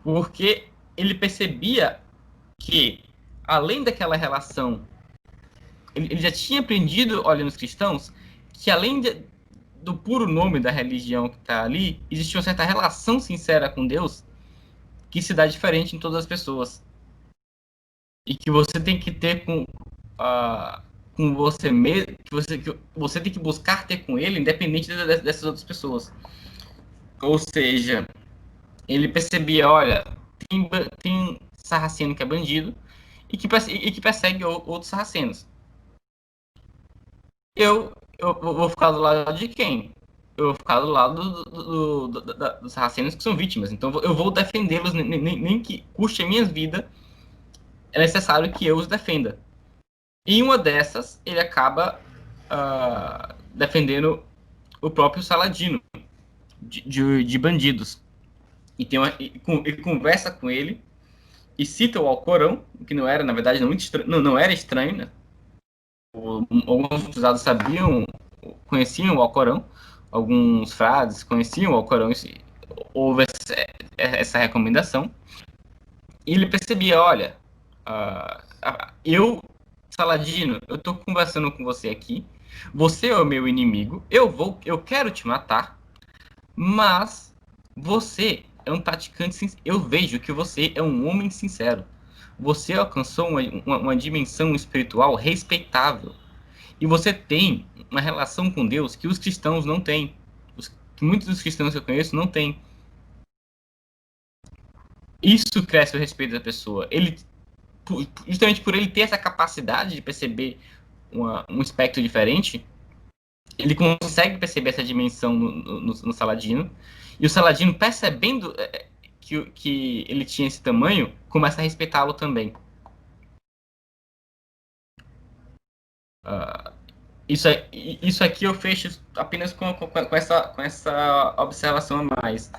Porque ele percebia que, além daquela relação, ele já tinha aprendido, olhando os cristãos, que além do puro nome da religião que está ali, existe uma certa relação sincera com Deus que se dá diferente em todas as pessoas. E que você tem que ter com você mesmo, que você tem que buscar ter com ele, independente dessas outras pessoas. Ou seja, ele percebia, olha, tem sarraceno que é bandido e que persegue outros sarracenos. Eu vou ficar do lado de quem? Eu vou ficar do lado dos sarracenos que são vítimas. Então eu vou defendê-los, nem que custe a minha vida, é necessário que eu os defenda. E uma dessas, ele acaba defendendo o próprio Saladino de bandidos. E conversa com ele e cita o Alcorão, que não era, na verdade, não era estranho, né? Alguns cruzados conheciam o Alcorão, alguns frades conheciam o Alcorão, houve essa recomendação, e ele percebia, olha, Saladino, eu estou conversando com você aqui, você é o meu inimigo, eu quero te matar, mas você é um praticante, eu vejo que você é um homem sincero, você alcançou uma dimensão espiritual respeitável, e você tem uma relação com Deus que os cristãos não têm. Que muitos dos cristãos que eu conheço não têm. Isso cresce o respeito da pessoa. Justamente por ele ter essa capacidade de perceber um espectro diferente, ele consegue perceber essa dimensão no Saladino. E o Saladino, percebendo que ele tinha esse tamanho, começa a respeitá-lo também. Uh, isso aqui eu fecho apenas com essa observação a mais,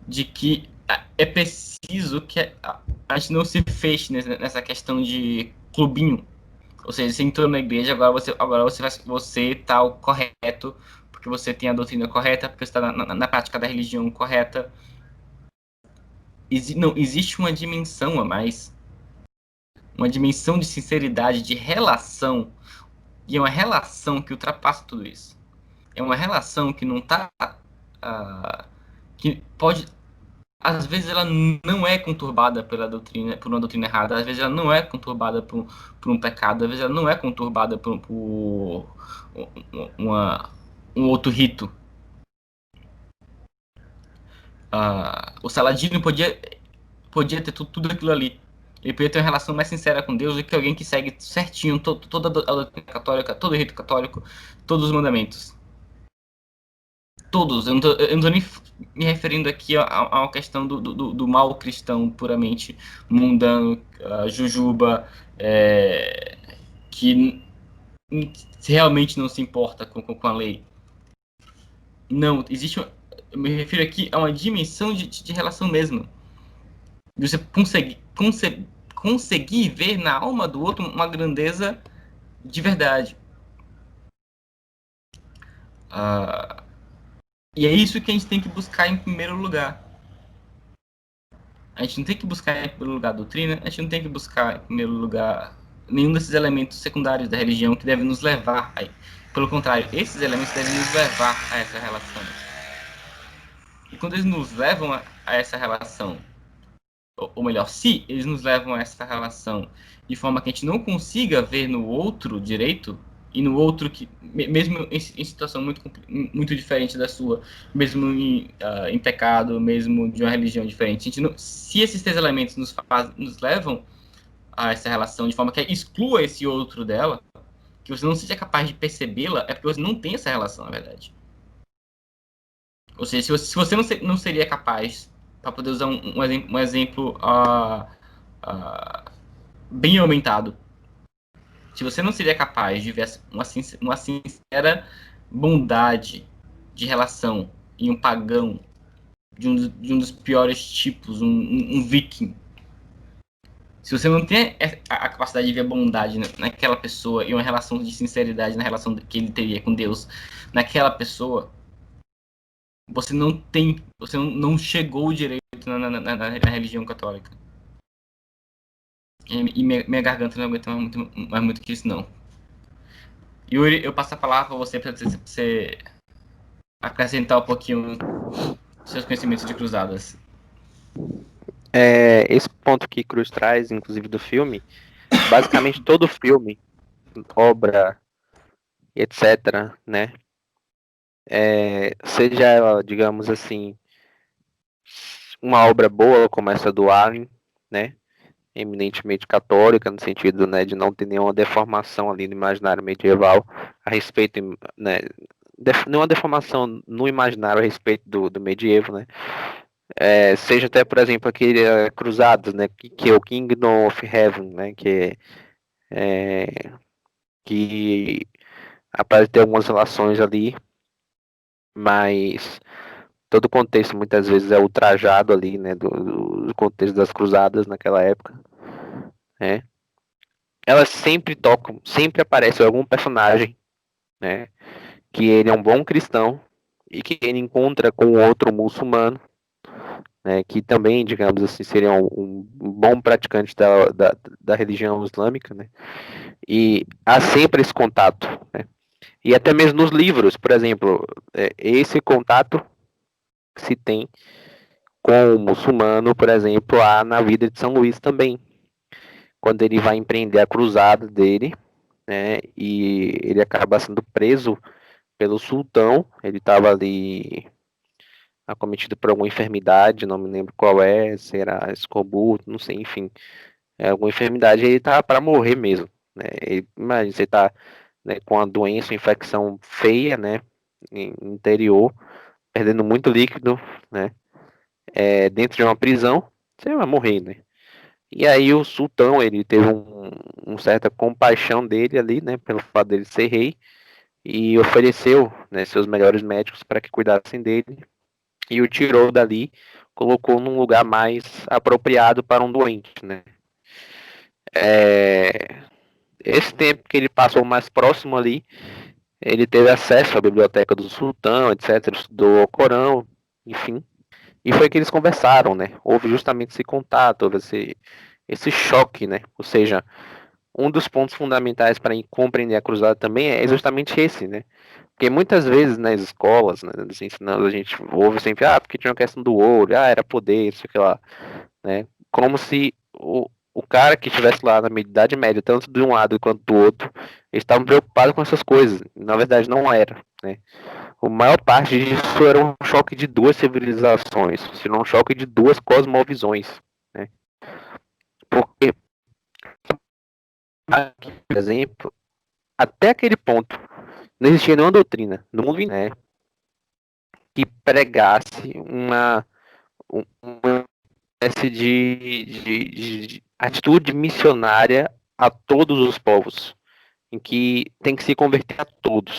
de que é preciso que a gente não se feche nessa questão de clubinho. Ou seja, você entrou na igreja, agora você tá o correto, porque você tem a doutrina correta, porque você está na prática da religião correta. Não, existe uma dimensão a mais. Uma dimensão de sinceridade, de relação. E é uma relação que ultrapassa tudo isso. É uma relação que não está que pode, às vezes ela não é conturbada por uma doutrina errada, às vezes ela não é conturbada por um pecado, às vezes ela não é conturbada por uma, um outro rito. O Saladino podia ter tudo aquilo ali. Ele podia ter uma relação mais sincera com Deus do que alguém que segue certinho toda a doutrina católica, todo o rito católico, todos os mandamentos. Todos, eu não tô nem me referindo aqui a uma questão do mal cristão puramente mundano, jujuba, que realmente não se importa com a lei. Não, eu me refiro aqui a uma dimensão de relação mesmo. De você conseguir ver na alma do outro uma grandeza de verdade. Uh, e é isso que a gente tem que buscar em primeiro lugar. A gente não tem que buscar em primeiro lugar a doutrina, a gente não tem que buscar em primeiro lugar nenhum desses elementos secundários da religião que devem nos levar aí. Pelo contrário, esses elementos devem nos levar a essa relação. E quando eles nos levam a essa relação, ou melhor, se eles nos levam a essa relação de forma que a gente não consiga ver no outro direito, e no outro que, mesmo em situação muito diferente da sua, mesmo em pecado, mesmo de uma religião diferente, a gente não, se esses três elementos nos levam a essa relação de forma que exclua esse outro dela, que você não seja capaz de percebê-la, é porque você não tem essa relação, na verdade. Ou seja, se você não seria capaz, para poder usar um exemplo bem aumentado, se você não seria capaz de ver uma sincera bondade de relação em um pagão de um dos piores tipos, um viking, se você não tem a capacidade de ver a bondade naquela pessoa e uma relação de sinceridade na relação que ele teria com Deus naquela pessoa, você não chegou direito na religião católica. E minha garganta não aguenta mais muito que isso, não. Yuri, eu passo a palavra para você acrescentar um pouquinho seus conhecimentos de cruzadas. Esse ponto que Cruz traz, inclusive do filme, basicamente todo filme, obra, etc., né? Seja ela, digamos assim, uma obra boa como essa do Allen, né? Eminentemente católica, no sentido, né, de não ter nenhuma deformação ali no imaginário medieval a respeito, né, nenhuma deformação no imaginário a respeito do medievo, né? Seja até, por exemplo, aquele Cruzados, né, que é o Kingdom of Heaven, né, que apesar ter algumas relações ali, mas todo o contexto muitas vezes é ultrajado ali, né, do contexto das cruzadas naquela época, né? Elas sempre tocam, sempre aparece algum personagem, né, que ele é um bom cristão e que ele encontra com outro muçulmano, né, que também, digamos assim, seria um bom praticante da religião islâmica, né, e há sempre esse contato, né, e até mesmo nos livros, por exemplo, esse contato que se tem com o muçulmano, por exemplo, há na vida de São Luís também, quando ele vai empreender a cruzada dele, né, e ele acaba sendo preso pelo sultão, ele estava ali acometido por alguma enfermidade, não me lembro qual se era escorbuto, não sei, enfim, alguma enfermidade, ele estava para morrer mesmo, né, imagina, você está, né, com a doença, infecção feia, né, interior, perdendo muito líquido, né, dentro de uma prisão, você vai morrer, né. E aí o sultão, ele teve um certa compaixão dele ali, né, pelo fato dele ser rei, e ofereceu, né, seus melhores médicos para que cuidassem dele, e o tirou dali, colocou num lugar mais apropriado para um doente, né. Esse tempo que ele passou mais próximo ali, ele teve acesso à biblioteca do sultão, etc., estudou o Corão, enfim, e foi que eles conversaram, né, houve justamente esse contato, houve esse choque, né, ou seja, um dos pontos fundamentais para compreender a cruzada também é justamente esse, né? Porque muitas vezes nas escolas, né, nos ensinando, a gente ouve sempre, porque tinha uma questão do ouro, era poder, isso aqui lá, né? Como se o cara que estivesse lá na Idade Média, tanto de um lado quanto do outro, eles estavam preocupados com essas coisas. Na verdade, não era, né? A maior parte disso era um choque de duas civilizações, se não um choque de duas cosmovisões, né? Porque, aqui, por exemplo, até aquele ponto, não existia nenhuma doutrina no mundo inteiro, né, que pregasse uma espécie de atitude missionária a todos os povos, em que tem que se converter a todos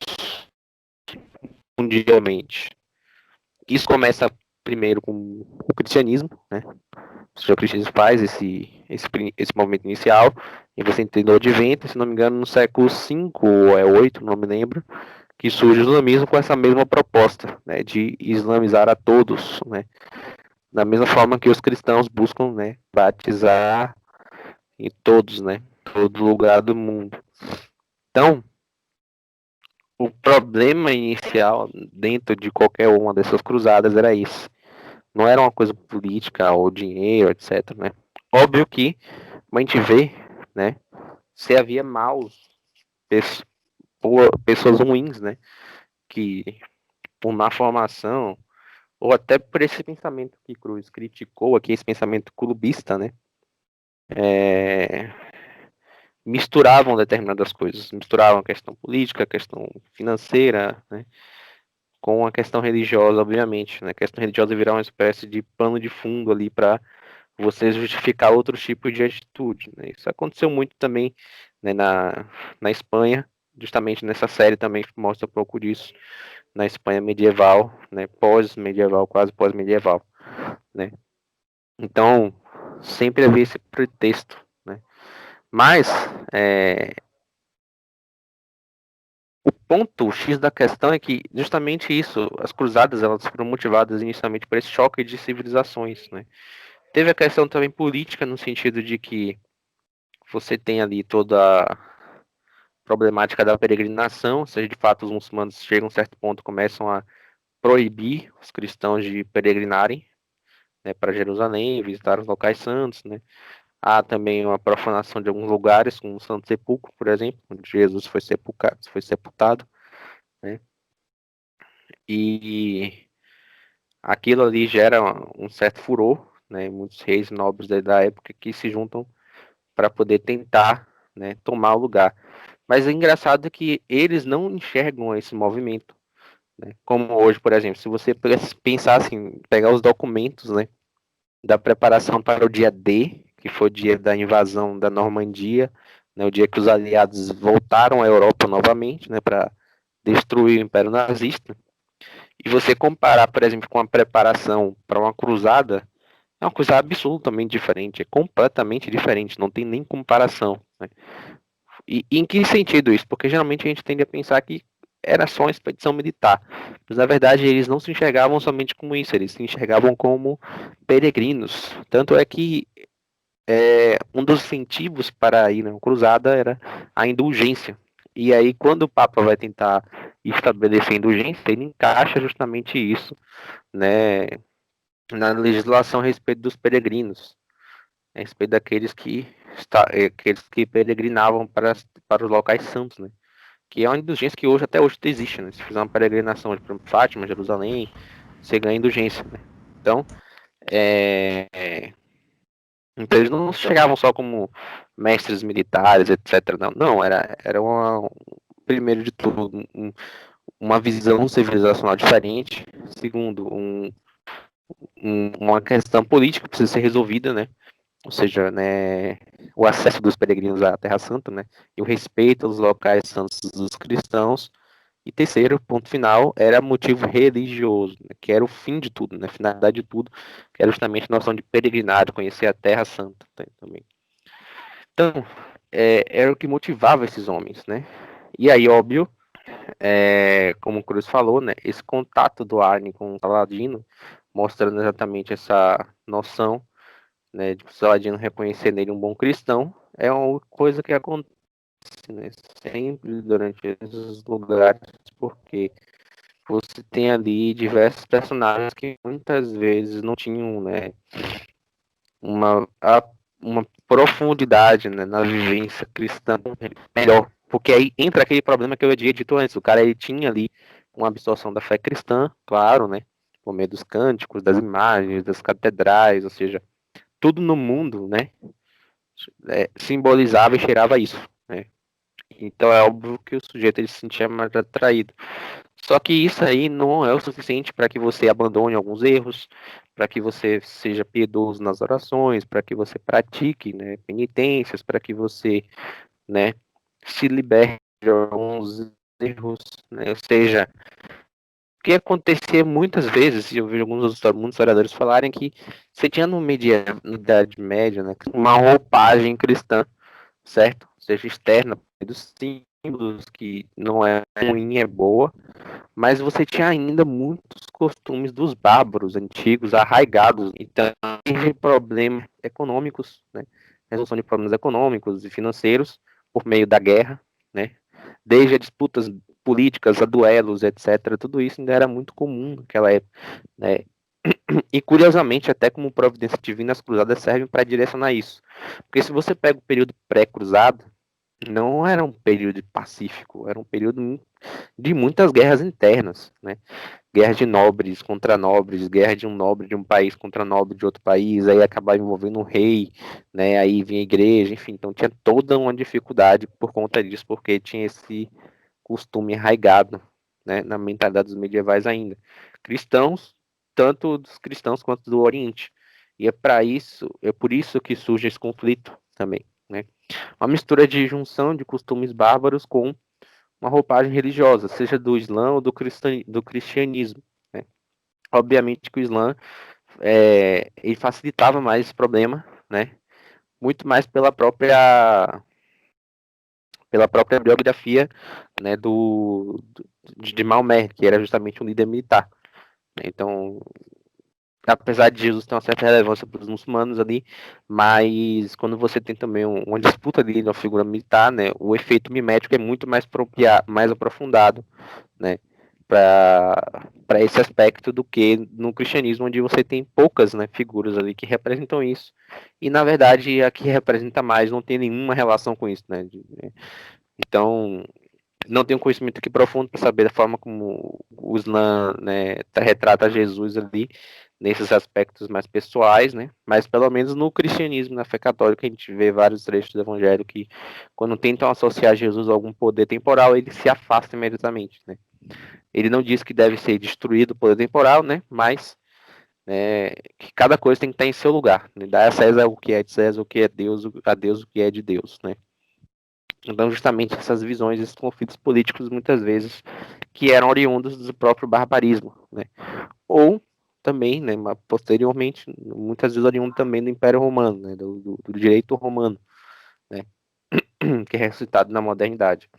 mundialmente. Isso começa primeiro com o cristianismo, né? O cristianismo faz esse movimento inicial, e você entendeu o advento, se não me engano, no século 5 ou 8, não me lembro, que surge o islamismo com essa mesma proposta, né, de islamizar a todos, né, da mesma forma que os cristãos buscam, né, batizar em todos, né, todo lugar do mundo. Então, o problema inicial dentro de qualquer uma dessas cruzadas era isso. Não era uma coisa política ou dinheiro, etc, né? Óbvio que a gente vê, né, se havia maus, pessoas ruins, né, que por má formação, ou até por esse pensamento que Cruz criticou aqui, esse pensamento clubista, né? É, misturavam determinadas coisas, misturavam a questão política, a questão financeira, né? Com a questão religiosa, obviamente, né? A questão religiosa virar uma espécie de pano de fundo ali para você justificar outros tipos de atitude, né? Isso aconteceu muito também, né, na Espanha, justamente nessa série também mostra um pouco disso, na Espanha medieval, né, pós-medieval, quase pós-medieval, né? Então, sempre havia esse pretexto, né? Mas, o ponto X da questão é que justamente isso, as cruzadas, elas foram motivadas inicialmente por esse choque de civilizações, né? Teve a questão também política, no sentido de que você tem ali toda a problemática da peregrinação, ou seja, de fato os muçulmanos chegam a um certo ponto, começam a proibir os cristãos de peregrinarem, né, para Jerusalém, visitar os locais santos, né. Há também uma profanação de alguns lugares, como o Santo Sepulcro, por exemplo, onde Jesus foi sepultado, né. E aquilo ali gera um certo furor, né, muitos reis nobres da época que se juntam para poder tentar, né, tomar o lugar. Mas é engraçado que eles não enxergam esse movimento, né? Como hoje, por exemplo, se você pensar assim, pegar os documentos, né, da preparação para o dia D, que foi o dia da invasão da Normandia, né, o dia que os aliados voltaram à Europa novamente, né, para destruir o Império Nazista, e você comparar, por exemplo, com a preparação para uma cruzada, é uma coisa absolutamente diferente, é completamente diferente, não tem nem comparação, né? E em que sentido isso? Porque geralmente a gente tende a pensar que era só uma expedição militar. Mas na verdade eles não se enxergavam somente como isso, eles se enxergavam como peregrinos. Tanto é que um dos incentivos para ir na cruzada era a indulgência. E aí, quando o Papa vai tentar estabelecer a indulgência, ele encaixa justamente isso, né, na legislação a respeito dos peregrinos, a respeito daqueles aqueles que peregrinavam para os locais santos, né? Que é uma indulgência que hoje até hoje existe, né? Se fizer uma peregrinação de Fátima, Jerusalém, você ganha indulgência, né? Então, então eles não chegavam só como mestres militares, etc. Não, era primeiro de tudo, uma visão civilizacional diferente. Segundo, uma questão política que precisa ser resolvida, né? Ou seja, né, o acesso dos peregrinos à Terra Santa, né? E o respeito aos locais santos dos cristãos. E terceiro, ponto final, era motivo religioso, né, que era o fim de tudo, né, a finalidade de tudo, que era justamente a noção de peregrinar, conhecer a Terra Santa, né, também. Então, era o que motivava esses homens, né? E aí, óbvio, como o Cruz falou, né, esse contato do Arne com o Saladino, mostrando exatamente essa noção, né, de o Saladino reconhecer nele um bom cristão, é uma coisa que acontece, né, sempre durante esses lugares, porque você tem ali diversos personagens que muitas vezes não tinham, né, uma, uma profundidade, né, na vivência cristã melhor. Porque aí entra aquele problema que eu havia dito antes. O cara ele tinha ali uma absorção da fé cristã, claro, né, por meio dos cânticos, das imagens, das catedrais, ou seja, tudo no mundo, né, simbolizava e cheirava isso, né. Então é óbvio que o sujeito ele se sentia mais atraído. Só que isso aí não é o suficiente para que você abandone alguns erros, para que você seja piedoso nas orações, para que você pratique, né, penitências, para que você, né, se liberte de alguns erros, né, ou seja, o que acontecia muitas vezes, e eu vejo muitos historiadores falarem que você tinha na Idade Média, né, uma roupagem cristã, certo? Ou seja, externa, dos símbolos, que não é ruim, é boa, mas você tinha ainda muitos costumes dos bárbaros antigos arraigados. Então, de problemas econômicos, né? Resolução de problemas econômicos e financeiros por meio da guerra, né? Desde a disputas políticas, a duelos, etc. Tudo isso ainda era muito comum naquela época, né? E curiosamente, até como providência divina, as cruzadas servem para direcionar isso. Porque se você pega o período pré-cruzado, não era um período pacífico, era um período de muitas guerras internas, né? Guerra de nobres contra nobres, guerra de um nobre de um país contra nobre de outro país, aí acabava envolvendo um rei, né? Aí vinha a igreja, enfim, então tinha toda uma dificuldade por conta disso, porque tinha esse costume arraigado, né, na mentalidade dos medievais ainda. Cristãos, tanto dos cristãos quanto do Oriente. E é por isso que surge esse conflito também, né? Uma mistura de junção de costumes bárbaros com uma roupagem religiosa, seja do Islã ou do cristianismo, né? Obviamente que o Islã ele facilitava mais esse problema, né? Muito mais pela própria biografia, né, de Maomé, que era justamente um líder militar, né? Então, apesar de Jesus ter uma certa relevância para os muçulmanos ali, mas quando você tem também uma disputa ali de uma figura militar, né, o efeito mimético é muito mais aprofundado, né? para esse aspecto do que no cristianismo, onde você tem poucas, né, figuras ali que representam isso, e na verdade a que representa mais não tem nenhuma relação com isso, né? Então, não tenho conhecimento aqui profundo para saber da forma como o Islã, né, retrata Jesus ali, nesses aspectos mais pessoais, né? Mas pelo menos no cristianismo, na fé católica, a gente vê vários trechos do evangelho que, quando tentam associar Jesus a algum poder temporal, ele se afasta imediatamente, né? Ele não diz que deve ser destruído o poder temporal, né? Mas que cada coisa tem que estar em seu lugar, né? Dar a César o que é de César, o que é Deus, a Deus o que é de Deus, né? Então, justamente essas visões, esses conflitos políticos, muitas vezes, que eram oriundos do próprio barbarismo, né? Ou também, né, posteriormente, muitas vezes oriundo também do Império Romano, né, do direito romano, né, que é ressuscitado na modernidade.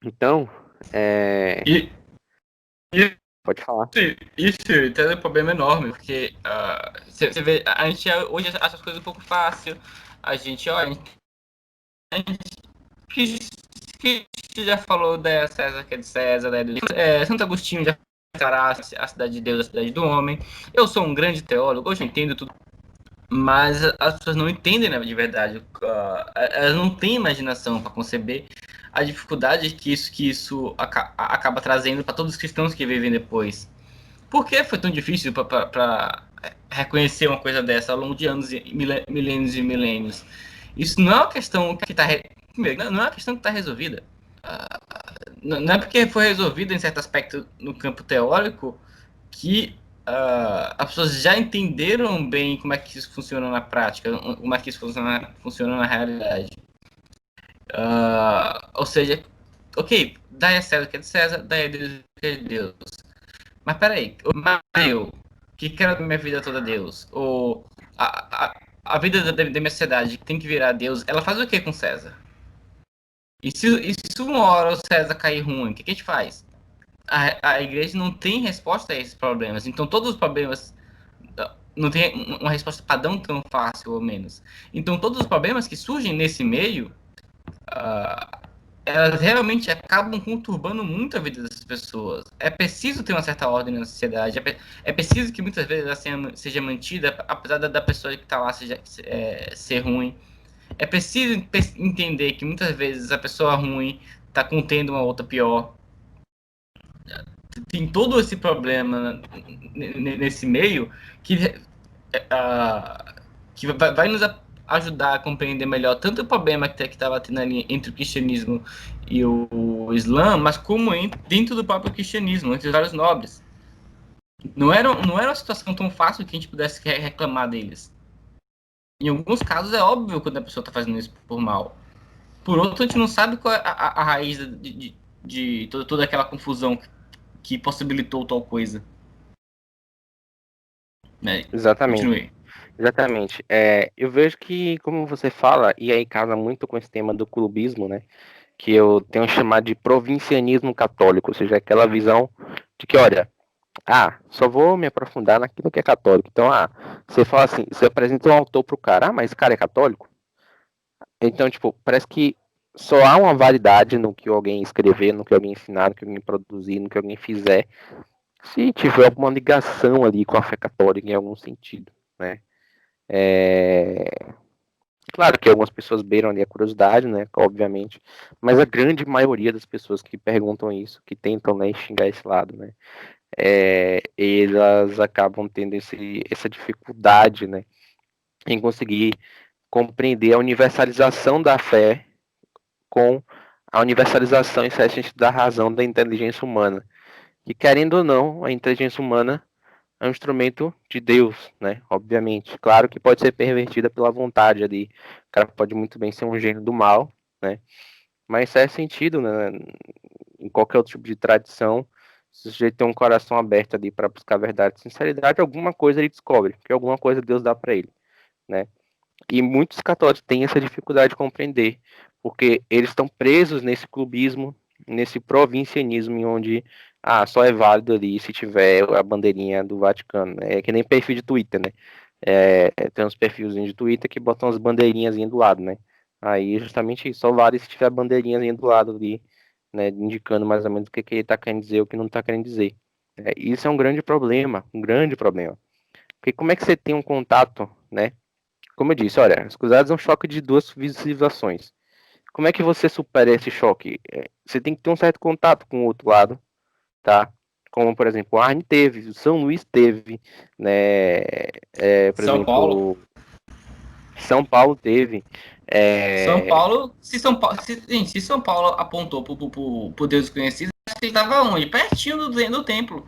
Então, E, e pode falar. isso tem um problema enorme, porque você vê, a gente hoje acha as coisas um pouco fácil. A gente, olha, a gente que já falou da César que é de César, né? Santo Agostinho já fará a cidade de Deus, a cidade do homem. Eu sou um grande teólogo, hoje eu entendo tudo, mas as pessoas não entendem, né, de verdade. Elas não têm imaginação para conceber a dificuldade que isso acaba trazendo para todos os cristãos que vivem depois. Por que foi tão difícil para reconhecer uma coisa dessa ao longo de anos, milênios e milênios? Isso não é uma questão que está não é uma questão que está resolvida. Não é porque foi resolvida em certo aspecto no campo teórico que as pessoas já entenderam bem como é que isso funciona na prática, como é que isso funciona na realidade. Ou seja, ok, dá a César o que é de César, dá a Deus o que é de Deus. Mas peraí, eu que quero da minha vida toda Deus, ou a vida da minha sociedade que tem que virar Deus, ela faz o que com César? E se uma hora o César cair ruim, o que a gente faz? A igreja não tem resposta a esses problemas. Então, todos os problemas não tem uma resposta padrão tão fácil ou menos. Então, todos os problemas que surgem nesse meio, elas realmente acabam conturbando muito a vida dessas pessoas. É preciso ter uma certa ordem na sociedade. É preciso que muitas vezes ela seja mantida, apesar da pessoa que está lá ser ruim. É preciso entender que muitas vezes a pessoa ruim está contendo uma outra pior. Tem todo esse problema nesse meio que, que vai nos ajudar a compreender melhor tanto o problema que estava tendo ali entre o cristianismo e o Islã, mas como dentro do próprio cristianismo, entre os vários nobres. Não era uma situação tão fácil que a gente pudesse reclamar deles. Em alguns casos é óbvio quando a pessoa está fazendo isso por mal. Por outro, a gente não sabe qual é a raiz de toda aquela confusão que possibilitou tal coisa. Né? Exatamente. Continue. Exatamente. Eu vejo que, como você fala, e aí casa muito com esse tema do clubismo, né? Que eu tenho chamado de provincianismo católico, ou seja, aquela visão de que, olha, só vou me aprofundar naquilo que é católico. Então, você fala assim, você apresenta um autor pro cara, mas esse cara é católico? Então, tipo, parece que só há uma validade no que alguém escrever, no que alguém ensinar, no que alguém produzir, no que alguém fizer, se tiver alguma ligação ali com a fé católica em algum sentido, né? Claro que algumas pessoas beiram ali a curiosidade, né? Obviamente, mas a grande maioria das pessoas que perguntam isso, que tentam, né, xingar esse lado, né? Elas acabam tendo essa dificuldade, né, em conseguir compreender a universalização da fé com a universalização em certo sentido da razão da inteligência humana. Que, querendo ou não, a inteligência humana é um instrumento de Deus, né? Obviamente. Claro que pode ser pervertida pela vontade ali. O cara pode muito bem ser um gênio do mal, né? Mas faz sentido, né? Em qualquer outro tipo de tradição, se o sujeito tem um coração aberto ali para buscar verdade e sinceridade, alguma coisa ele descobre, que alguma coisa Deus dá para ele, né? E muitos católicos têm essa dificuldade de compreender, porque eles estão presos nesse clubismo, nesse provincianismo, em onde só é válido ali se tiver a bandeirinha do Vaticano. É que nem perfil de Twitter, né? Tem uns perfilzinhos de Twitter que botam as bandeirinhas do lado, né? Aí justamente isso, só vale se tiver a bandeirinha do lado ali né, indicando mais ou menos o que ele está querendo dizer, o que não está querendo dizer. Isso é um grande problema, um grande problema. Porque como é que você tem um contato, né? Como eu disse, olha, os cruzados é um choque de duas civilizações. Como é que você supera esse choque? Você tem que ter um certo contato com o outro lado, tá? Como, por exemplo, o Arne teve, o São Luís teve, né? Por São Paulo. exemplo, São Paulo teve. São É, Paulo, se São Paulo apontou pro Deus desconhecido, acho que ele estava onde? Pertinho do templo.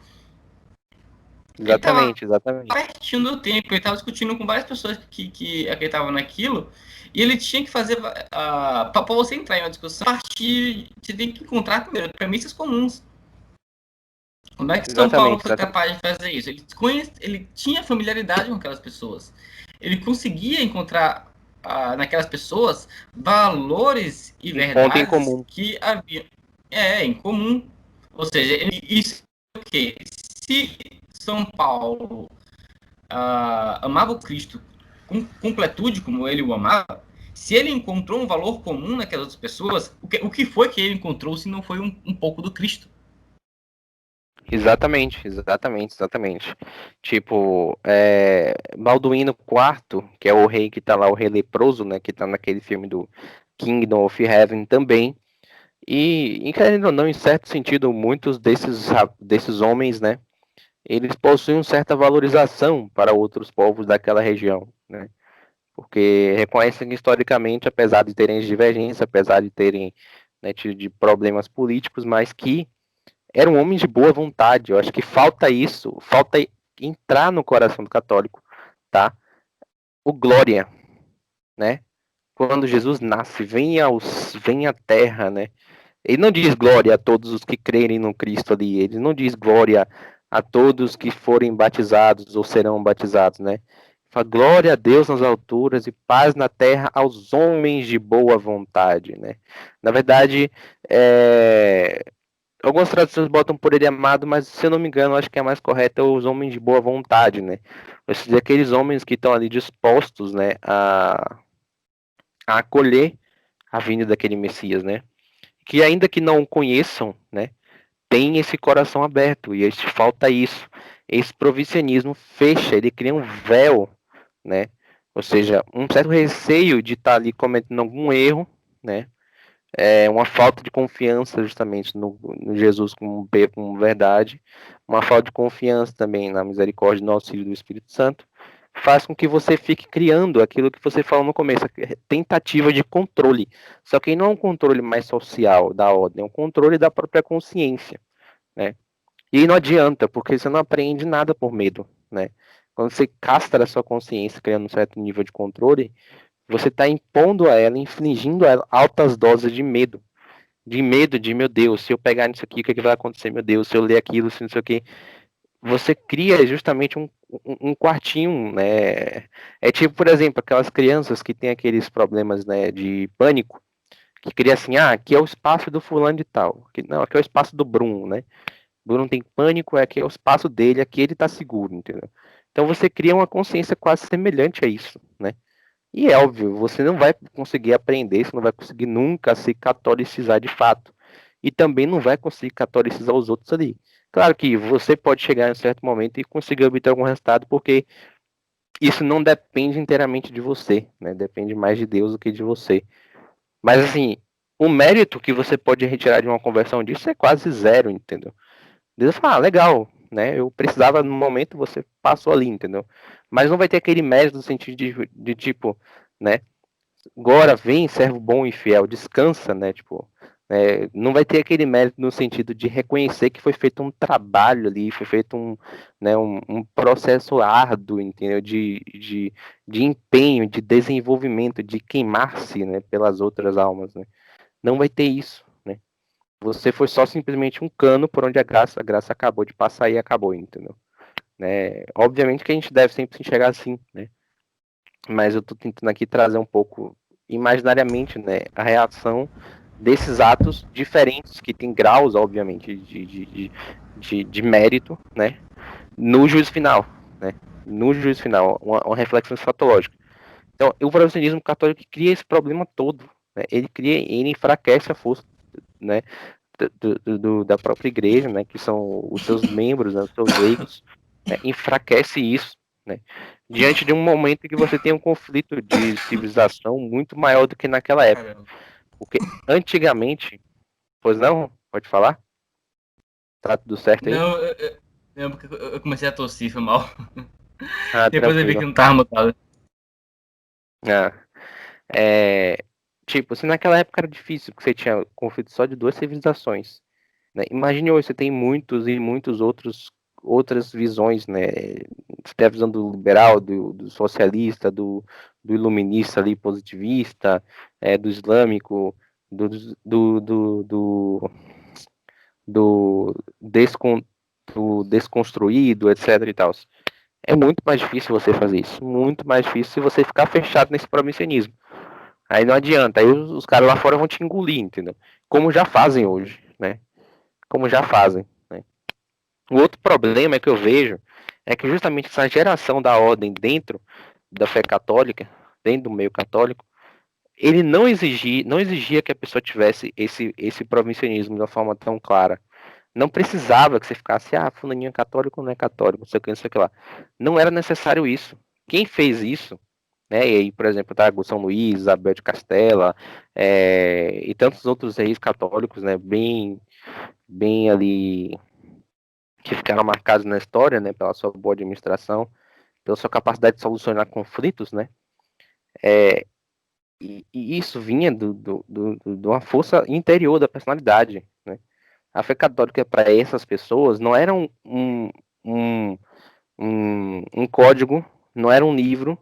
Ele estava exatamente, exatamente. pertinho do templo, ele estava discutindo com várias pessoas que acreditavam naquilo, e ele tinha que fazer, para você entrar em uma discussão, você tem que encontrar primeiro premissas comuns. Como é que São Paulo Exatamente, foi exatamente. capaz de fazer isso? Ele tinha familiaridade com aquelas pessoas. Ele conseguia encontrar naquelas pessoas valores e Um ponto em verdades comum. que havia em comum. Ou seja, isso é o quê? Se São Paulo amava o Cristo com completude, como ele o amava, se ele encontrou um valor comum naquelas outras pessoas, o que foi que ele encontrou se não foi um pouco do Cristo? Exatamente, exatamente, exatamente. Tipo, Balduíno IV, que é o rei que tá lá, o rei leproso, né? Que tá naquele filme do Kingdom of Heaven também. E querendo ou não, em certo sentido, muitos desses homens, né? Eles possuem uma certa valorização para outros povos daquela região, né? Porque reconhecem que historicamente, apesar de terem divergência, apesar de terem, né, de problemas políticos, mas que eram homens de boa vontade. Eu acho que falta isso, falta entrar no coração do católico, tá? O glória, né? Quando Jesus nasce, vem à terra, né? Ele não diz glória a todos os que crerem no Cristo ali, ele não diz glória a todos que forem batizados ou serão batizados, né? Fala glória a Deus nas alturas e paz na terra aos homens de boa vontade, né? Na verdade, algumas traduções botam por ele amado, mas se eu não me engano, acho que é mais correto os homens de boa vontade, né? Ou seja, aqueles homens que estão ali dispostos, né, a acolher a vinda daquele Messias, né? Que ainda que não o conheçam, né, tem esse coração aberto e este falta isso. Esse provincianismo fecha, ele cria um véu, né? Ou seja, um certo receio de estar ali cometendo algum erro, né? Uma falta de confiança justamente no Jesus como verdade, uma falta de confiança também na misericórdia e no auxílio do Espírito Santo, faz com que você fique criando aquilo que você falou no começo, a tentativa de controle. Só que não é um controle mais social da ordem, é um controle da própria consciência, né? E não adianta, porque você não aprende nada por medo, né? Quando você castra a sua consciência, criando um certo nível de controle, você está impondo a ela, infligindo a ela altas doses de medo de, meu Deus, se eu pegar nisso aqui, o que, é que vai acontecer, meu Deus, se eu ler aquilo, se não sei o que. Você cria justamente um quartinho, né? É tipo, por exemplo, aquelas crianças que têm aqueles problemas, né, de pânico, que cria assim, aqui é o espaço do fulano de tal. Aqui, não, aqui é o espaço do Bruno, né? Bruno tem pânico, aqui é o espaço dele, aqui ele tá seguro, entendeu? Então você cria uma consciência quase semelhante a isso, né? E é óbvio, você não vai conseguir aprender, você não vai conseguir nunca se catolicizar de fato. E também não vai conseguir catolicizar os outros ali. Claro que você pode chegar em um certo momento e conseguir obter algum resultado, porque isso não depende inteiramente de você, né? Depende mais de Deus do que de você. Mas assim, o mérito que você pode retirar de uma conversão disso é quase zero, entendeu? Deus fala, legal, né? Eu precisava no momento, você passou ali, entendeu? Mas não vai ter aquele mérito no sentido de tipo, né? Agora vem, servo bom e fiel, descansa, né? Tipo, não vai ter aquele mérito no sentido de reconhecer que foi feito um trabalho ali, foi feito um processo árduo, entendeu? De empenho, de desenvolvimento, de queimar-se, né, pelas outras almas, né? Não vai ter isso, né? Você foi só simplesmente um cano por onde a graça acabou de passar e acabou, entendeu? Né? Obviamente que a gente deve sempre se enxergar assim, né? Mas eu tô tentando aqui trazer um pouco imaginariamente, né, a reação desses atos diferentes, que tem graus, obviamente, de mérito, né, no juízo final, né, no juízo final, uma reflexão escatológica. Então, o protestantismo católico cria esse problema todo, né, ele enfraquece a força, né, da própria igreja, né, que são os seus membros, né, os seus leigos, né, enfraquece isso, né, diante de um momento em que você tem um conflito de civilização muito maior do que naquela época. Caramba. Porque antigamente, pois não? Pode falar? Tá tudo certo aí? Não, não, porque eu comecei a tossir, foi mal. Ah, Depois eu vi que tranquilo. não tava mutado. Ah, tipo, se naquela época era difícil, porque você tinha conflito só de duas civilizações, né? Imagine hoje, você tem muitos e muitos outras visões, né? Você tem a visão do liberal, do socialista, do iluminista ali, positivista, do islâmico, do, do, do, do, do, descon, do desconstruído, etc e tal. É muito mais difícil você fazer isso, muito mais difícil se você ficar fechado nesse provincianismo. Aí não adianta, aí os caras lá fora vão te engolir, entendeu? Como já fazem hoje, né? Como já fazem, né? O outro problema é que eu vejo é que justamente essa geração da ordem dentro da fé católica, dentro do meio católico, ele não exigia que a pessoa tivesse esse provincianismo de uma forma tão clara. Não precisava que você ficasse, fulaninho é católico ou não é católico, não sei o que, não sei o que lá. Não era necessário isso. Quem fez isso, né? E aí, por exemplo, tá São Luís, Isabel de Castela, e tantos outros reis católicos, né? Bem ali que ficaram marcados na história, né? Pela sua boa administração, pela sua capacidade de solucionar conflitos, né? É, e isso vinha de uma força interior da personalidade, né? A fé católica para essas pessoas não era um, um código, não era um livro.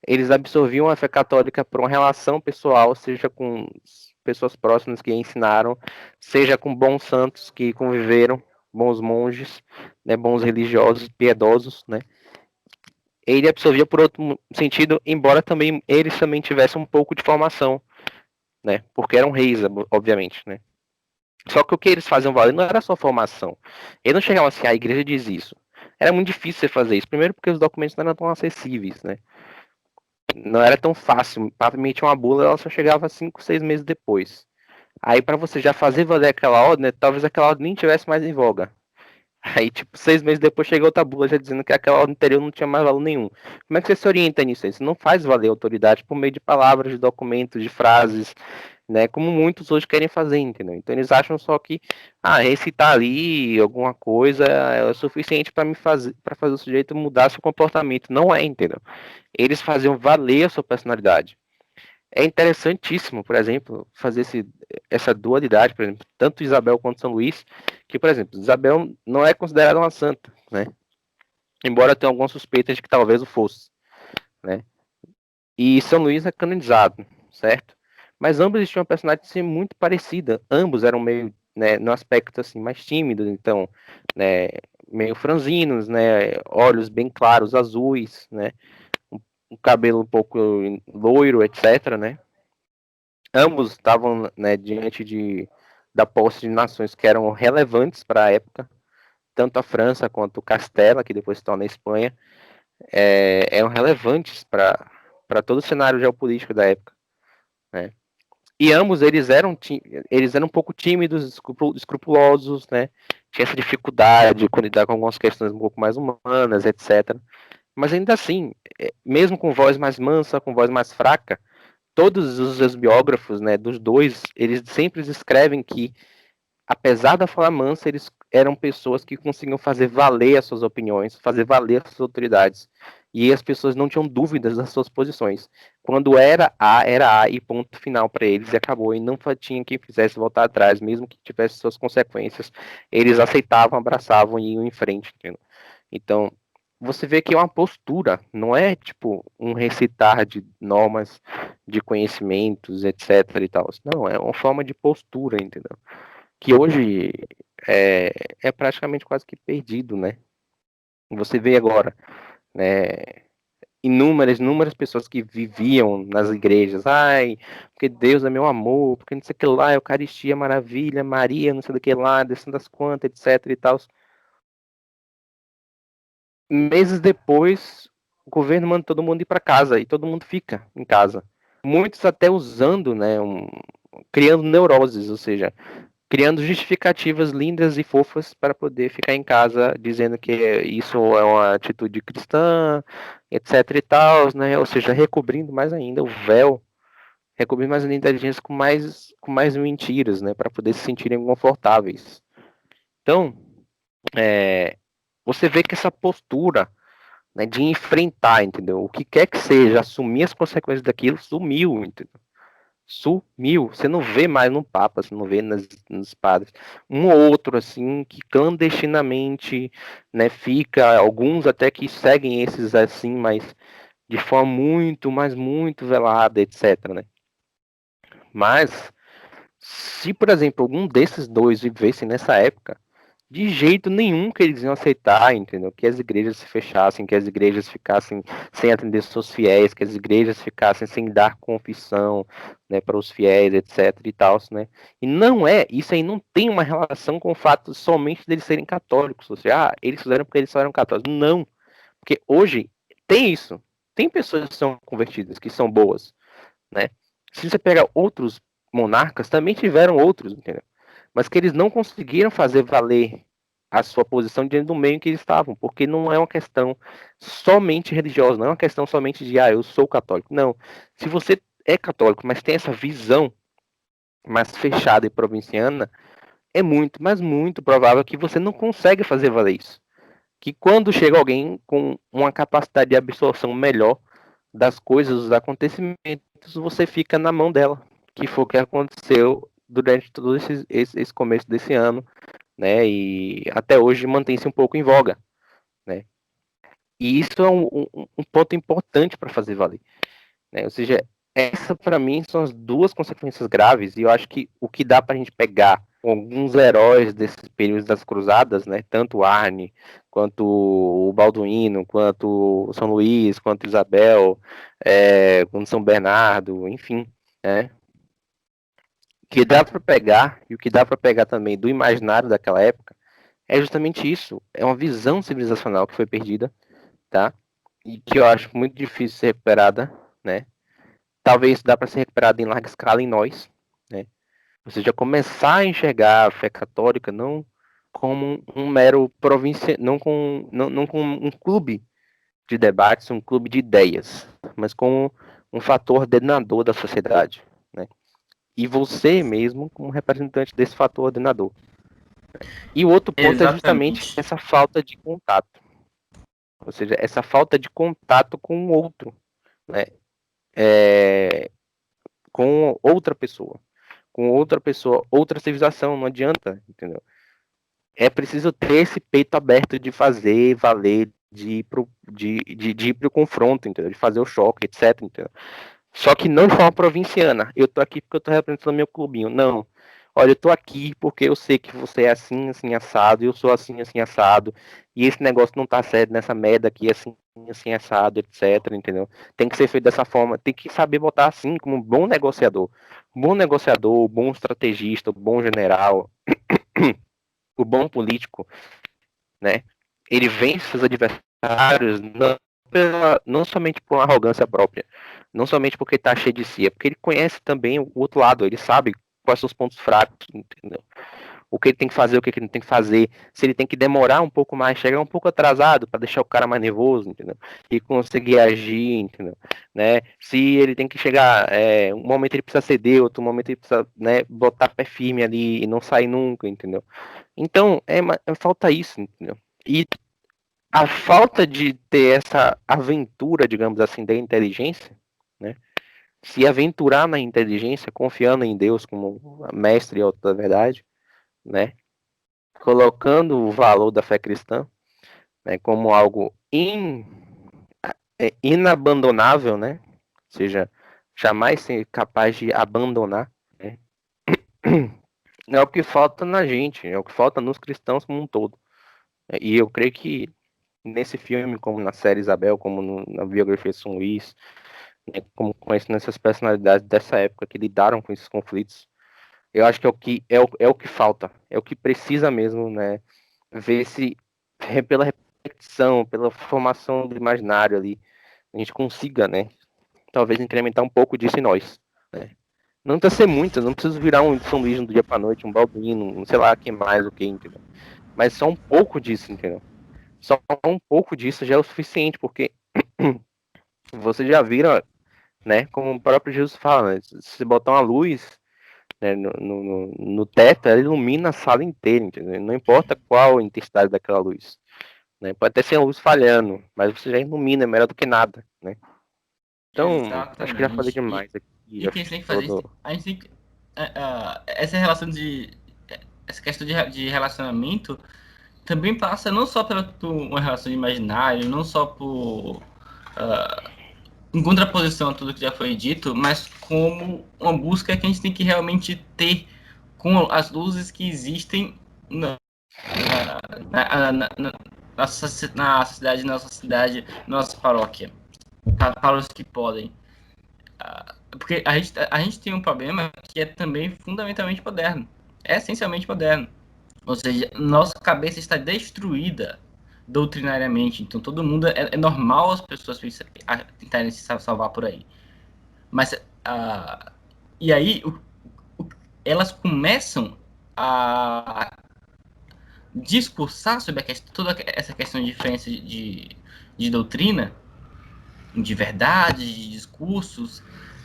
Eles absorviam a fé católica por uma relação pessoal, seja com pessoas próximas que ensinaram, seja com bons santos que conviveram, bons monges, né, bons religiosos, piedosos, né? Ele absorvia por outro sentido, embora também eles também tivessem um pouco de formação, né? Porque eram reis, obviamente, né? Só que o que eles faziam valer não era só formação. Eles não chegavam assim, a igreja diz isso. Era muito difícil você fazer isso. Primeiro porque os documentos não eram tão acessíveis, né? Não era tão fácil. Para emitir uma bula, ela só chegava 5, 6 meses depois. Aí para você já fazer valer aquela ordem, né, talvez aquela ordem nem tivesse mais em voga. Aí, tipo, 6 meses depois chegou outra bula já dizendo que aquela ordem anterior não tinha mais valor nenhum. Como é que você se orienta nisso aí? Você não faz valer a autoridade por meio de palavras, de documentos, de frases, né? Como muitos hoje querem fazer, entendeu? Então eles acham só que, recitar ali alguma coisa é o suficiente para fazer o sujeito mudar seu comportamento. Não é, entendeu? Eles faziam valer a sua personalidade. É interessantíssimo, por exemplo, fazer essa dualidade, por exemplo, tanto Isabel quanto São Luís, que, por exemplo, Isabel não é considerada uma santa, né? Embora tenha algumas suspeitas de que talvez o fosse, né? E São Luís é canonizado, certo? Mas ambos tinham uma personalidade assim, muito parecida. Ambos eram meio, né, no aspecto assim mais tímidos, então, né, meio franzinos, né, olhos bem claros, azuis, né, um cabelo um pouco loiro, etc, né? Ambos estavam, né, diante da posse de nações que eram relevantes para a época, tanto a França quanto Castela, que depois se torna a Espanha, eram relevantes para todo o cenário geopolítico da época, né? E ambos eles eram um pouco tímidos, escrupulosos, né? Tinha essa dificuldade de lidar com algumas questões um pouco mais humanas, etc. Mas ainda assim, mesmo com voz mais mansa, com voz mais fraca, todos os biógrafos, né, dos dois, eles sempre escrevem que, apesar da fala mansa, eles eram pessoas que conseguiam fazer valer as suas opiniões, fazer valer as suas autoridades. E as pessoas não tinham dúvidas das suas posições. Quando era A e ponto final para eles e acabou. E não tinha quem fizesse voltar atrás, mesmo que tivesse suas consequências. Eles aceitavam, abraçavam e iam em frente. Entendeu? Então, você vê que é uma postura, não é tipo um recitar de normas, de conhecimentos, etc e tal. Não, é uma forma de postura, entendeu? Que hoje é, é praticamente quase que perdido, né? Você vê agora, né, inúmeras pessoas que viviam nas igrejas, porque Deus é meu amor, porque não sei o que lá, Eucaristia, maravilha, Maria, não sei o que lá, descendo das quantas, etc e tal. Meses depois, o governo manda todo mundo ir para casa e todo mundo fica em casa. Muitos até usando, né, criando neuroses, ou seja, criando justificativas lindas e fofas para poder ficar em casa dizendo que isso é uma atitude cristã, etc e tal, né? Ou seja, recobrindo mais ainda o véu, recobrindo mais ainda a inteligência com mais mentiras, né? Para poder se sentirem confortáveis. Então, você vê que essa postura, né, de enfrentar, entendeu? O que quer que seja, assumir as consequências daquilo, sumiu, entendeu? Sumiu. Você não vê mais no Papa, você não vê nos padres. Um ou outro, assim, que clandestinamente, né, fica, alguns até que seguem esses assim, mas de forma muito, mas muito velada, etc, né? Mas, se, por exemplo, algum desses dois vivessem nessa época, de jeito nenhum que eles iam aceitar, entendeu? Que as igrejas se fechassem, que as igrejas ficassem sem atender seus fiéis, que as igrejas ficassem sem dar confissão, né, para os fiéis, etc e tal, né? E não é, isso aí não tem uma relação com o fato somente deles serem católicos, ou seja, eles fizeram porque eles só eram católicos. Não, porque hoje tem isso. Tem pessoas que são convertidas, que são boas, né? Se você pega outros monarcas, também tiveram outros, entendeu? Mas que eles não conseguiram fazer valer a sua posição dentro do meio em que eles estavam, porque não é uma questão somente religiosa, não é uma questão somente de, eu sou católico. Não. Se você é católico, mas tem essa visão mais fechada e provinciana, é muito, mas muito provável que você não consegue fazer valer isso. Que quando chega alguém com uma capacidade de absorção melhor das coisas, dos acontecimentos, você fica na mão dela, que foi o que aconteceu durante todo esse começo desse ano, né? E até hoje mantém-se um pouco em voga, né? E isso é um ponto importante para fazer valer, né? Ou seja, essa para mim são as duas consequências graves, e eu acho que o que dá para a gente pegar alguns heróis desses períodos das cruzadas, né? Tanto Arne, quanto o Balduíno, quanto o São Luís, quanto Isabel, quanto São Bernardo, enfim, né? Que dá para pegar, e o que dá para pegar também do imaginário daquela época, é justamente isso. É uma visão civilizacional que foi perdida, tá? E que eu acho muito difícil de ser recuperada, né? Talvez dá para ser recuperada em larga escala em nós, né? Ou seja, começar a enxergar a fé católica não como um mero província, não como um clube de debates, um clube de ideias, mas como um fator ordenador da sociedade, né? E você mesmo como representante desse fator ordenador. E o outro ponto é justamente Exatamente. essa falta de contato, ou seja, essa falta de contato com o outro, né? Com outra pessoa, outra civilização, não adianta, entendeu? É preciso ter esse peito aberto de fazer valer, de ir pro confronto, entendeu? De fazer o choque, etc, entendeu? Só que não de forma provinciana. Eu tô aqui porque eu tô representando meu clubinho. Não. Olha, eu tô aqui porque eu sei que você é assim, assim, assado, eu sou assim, assim, assado, e esse negócio não tá certo nessa merda aqui, assim, assim, assado, etc, entendeu? Tem que ser feito dessa forma, tem que saber botar assim, como um bom negociador. Um bom negociador, um bom estrategista, um bom general, o um bom político, né? Ele vence os adversários não somente por uma arrogância própria, não somente porque está cheio de si, é porque ele conhece também o outro lado, ele sabe quais são os pontos fracos, entendeu? O que ele tem que fazer, o que ele não tem que fazer, se ele tem que demorar um pouco mais, chegar um pouco atrasado para deixar o cara mais nervoso, entendeu? E conseguir agir, entendeu? Né? Se ele tem que chegar, um momento ele precisa ceder, outro momento ele precisa, né, botar pé firme ali e não sair nunca, entendeu? Então, falta isso, entendeu? E a falta de ter essa aventura, digamos assim, da inteligência, né? Se aventurar na inteligência, confiando em Deus como mestre e autor da verdade, né? Colocando o valor da fé cristã, né, como algo inabandonável, né? Ou seja, jamais ser capaz de abandonar, né? É o que falta na gente, é o que falta nos cristãos como um todo. E eu creio que nesse filme, como na série Isabel, como na biografia de São Luís, né, como conhecendo essas personalidades dessa época que lidaram com esses conflitos, eu acho que é o que falta, é o que precisa mesmo, né? Ver se pela repetição, pela formação do imaginário ali, a gente consiga, né? Talvez incrementar um pouco disso em nós, né? Não precisa ser muito, não preciso virar um São Luís do dia pra noite, um Balduino, sei lá, quem mais, o que, entendeu? Mas só um pouco disso, entendeu? Só um pouco disso já é o suficiente, porque você já vira, né, como o próprio Jesus fala, né, se botar uma luz, né, no teto, ela ilumina a sala inteira, entendeu? Não importa qual a intensidade daquela luz, né? Pode até ser a luz falhando, mas você já ilumina, é melhor do que nada, né? Então, acho que já falei Exatamente. demais aqui, E o que a acho gente que tem que fazer? todo... A gente tem que. Essa relação de. Essa questão de relacionamento também passa não só por uma relação de imaginário, não só por. Em contraposição a tudo que já foi dito, mas como uma busca que a gente tem que realmente ter com as luzes que existem na, na, na, na, na sociedade, na nossa paróquia, para os que podem. Porque a gente tem um problema que é também fundamentalmente moderno, é essencialmente moderno. Ou seja, nossa cabeça está destruída doutrinariamente. Então, todo mundo é normal as pessoas tentarem se salvar por aí. Mas, e aí, elas começam a discursar sobre toda essa questão de diferença de doutrina, de verdade, de discursos.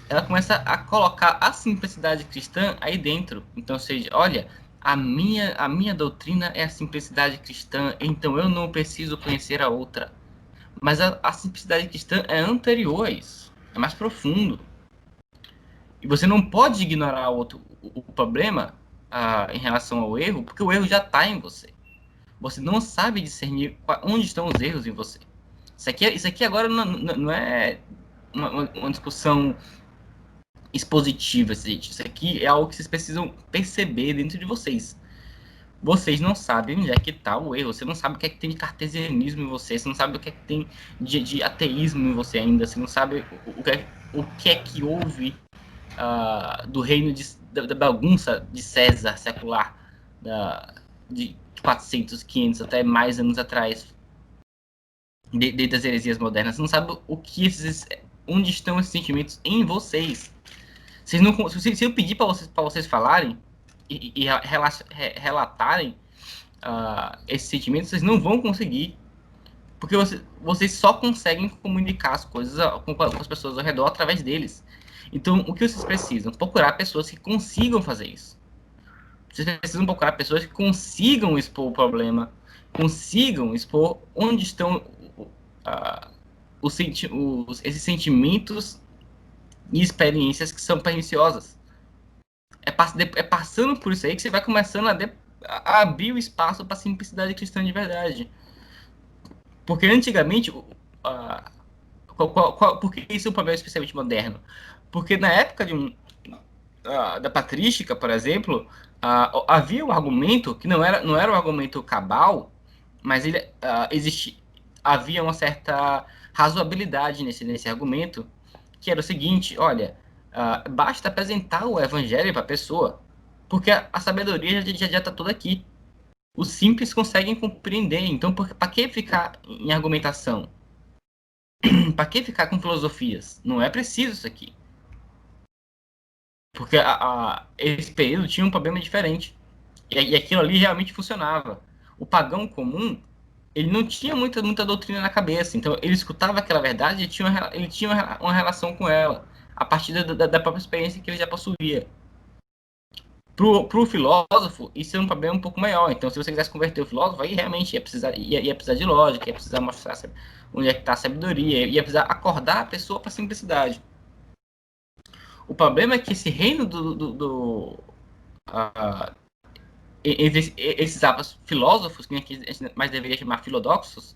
Ela começa a colocar a simplicidade cristã aí dentro. Então, ou seja, olha, a minha doutrina é a simplicidade cristã, então eu não preciso conhecer a outra. Mas a simplicidade cristã é anterior a isso, é mais profundo. E você não pode ignorar o problema em relação ao erro, porque o erro já está em você. Você não sabe discernir onde estão os erros em você. Isso aqui agora não é uma discussão expositiva, gente. Isso aqui é algo que vocês precisam perceber dentro de vocês. Vocês não sabem onde é que está o erro. Você não sabe o que é que tem de cartesianismo em você. Você não sabe o que é que tem de ateísmo em você ainda. Você não sabe o que é que houve do reino da bagunça de César secular, de 400, 500, até mais anos atrás, desde as heresias modernas. Você não sabe onde estão esses sentimentos em vocês. Vocês não, se eu pedir para vocês falarem e relatarem esses sentimentos, vocês não vão conseguir. Porque vocês só conseguem comunicar as coisas com as pessoas ao redor através deles. Então, o que vocês precisam? Procurar pessoas que consigam fazer isso. Vocês precisam procurar pessoas que consigam expor o problema, consigam expor onde estão esses sentimentos e experiências que são perniciosas. É passando por isso aí que você vai começando a abrir o espaço para a simplicidade cristã de verdade. Porque antigamente, por que isso é um problema especialmente moderno? Porque na época da patrística, por exemplo, havia um argumento que não era um argumento cabal, mas havia uma certa razoabilidade nesse argumento, que era o seguinte: olha, basta apresentar o evangelho para a pessoa, porque a sabedoria já está toda aqui. Os simples conseguem compreender, então para que ficar em argumentação? Para que ficar com filosofias? Não é preciso isso aqui. Porque esse período tinha um problema diferente. E aquilo ali realmente funcionava. O pagão comum, ele não tinha muita doutrina na cabeça. Então, ele escutava aquela verdade e ele tinha uma relação com ela, a partir da própria experiência que ele já possuía. Pro filósofo, isso é um problema um pouco maior. Então, se você quisesse converter o filósofo, aí realmente ia precisar de lógica, ia precisar mostrar onde é que está a sabedoria, ia precisar acordar a pessoa para a simplicidade. O problema é que esse reino esses filósofos, que a gente mais deveria chamar filodoxos,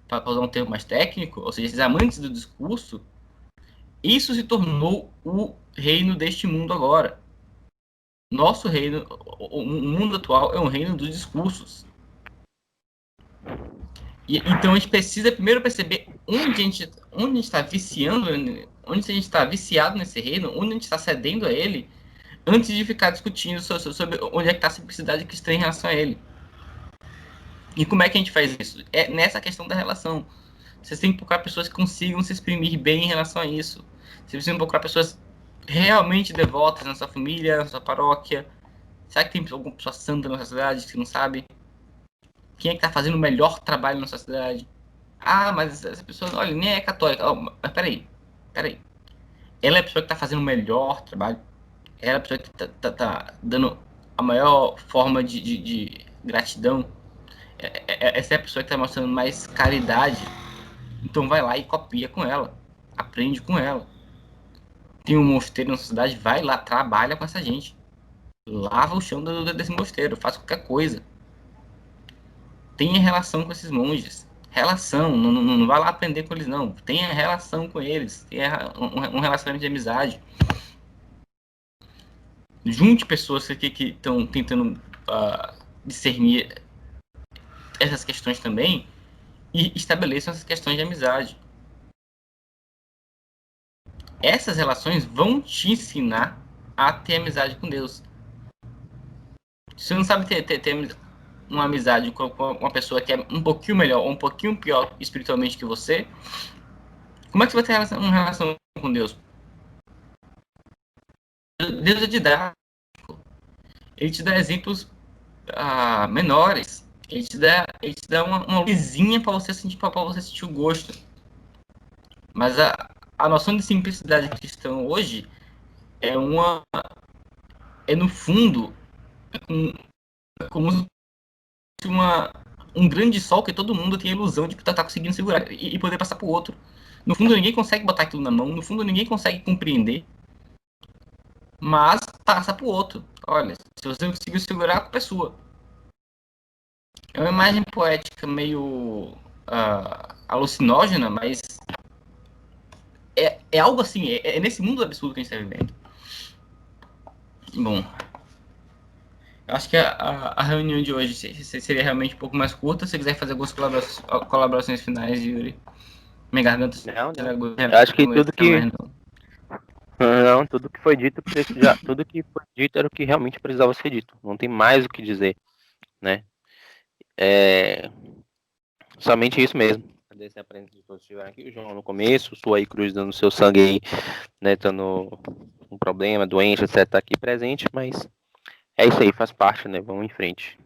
para usar um termo mais técnico, ou seja, esses amantes do discurso, isso se tornou o reino deste mundo agora. Nosso reino, o mundo atual é um reino dos discursos. Então a gente precisa primeiro perceber onde a gente está viciando, onde a gente está viciado nesse reino, onde a gente está cedendo a ele, antes de ficar discutindo sobre onde é que está a simplicidade cristã em relação a ele. E como é que a gente faz isso? É nessa questão da relação. Vocês têm que procurar pessoas que consigam se exprimir bem em relação a isso. Vocês precisam procurar pessoas realmente devotas na sua família, na sua paróquia? Será que tem alguma pessoa santa na sua cidade que você não sabe? Quem é que está fazendo o melhor trabalho na sua cidade? Ah, mas essa pessoa, olha, nem é católica. Oh, mas peraí. Ela é a pessoa que está fazendo o melhor trabalho. Ela é a pessoa que tá dando a maior forma de gratidão. Essa é a pessoa que está mostrando mais caridade. Então vai lá e copia com ela. Aprende com ela. Tem um mosteiro na sua cidade, vai lá, trabalha com essa gente. Lava o chão desse mosteiro, faz qualquer coisa. Tenha relação com esses monges. Relação, não vai lá aprender com eles, não. Tenha relação com eles. Tenha um relacionamento de amizade. Junte pessoas que estão tentando discernir essas questões também e estabeleçam essas questões de amizade. Essas relações vão te ensinar a ter amizade com Deus. Se você não sabe ter uma amizade com uma pessoa que é um pouquinho melhor ou um pouquinho pior espiritualmente que você, como é que você vai ter uma relação com Deus? Deus é didático. Ele te dá exemplos menores. Ele te dá uma luzinha para você sentir o gosto. Mas a noção de simplicidade cristã hoje é no fundo, como se um grande sol que todo mundo tem a ilusão de que tá conseguindo segurar e poder passar pro outro. No fundo, ninguém consegue botar aquilo na mão, no fundo, ninguém consegue compreender, mas passa pro outro. Olha, se você conseguiu segurar, a culpa é sua. É uma imagem poética meio alucinógena, mas é algo assim, é nesse mundo absurdo que a gente está vivendo. Bom, eu acho que a reunião de hoje seria realmente um pouco mais curta. Se você quiser fazer algumas colaborações finais, Yuri, minha garganta Não. Eu acho que tudo que. mais, não. Não, tudo que foi dito tudo que foi dito era o que realmente precisava ser dito. Não tem mais o que dizer, né? Somente isso mesmo. Desse aprendiz que estiveram aqui, o João no começo, sua aí Cruz dando seu sangue aí, né? Tendo um problema, doente, etc, tá aqui presente, mas é isso aí, faz parte, né? Vamos em frente.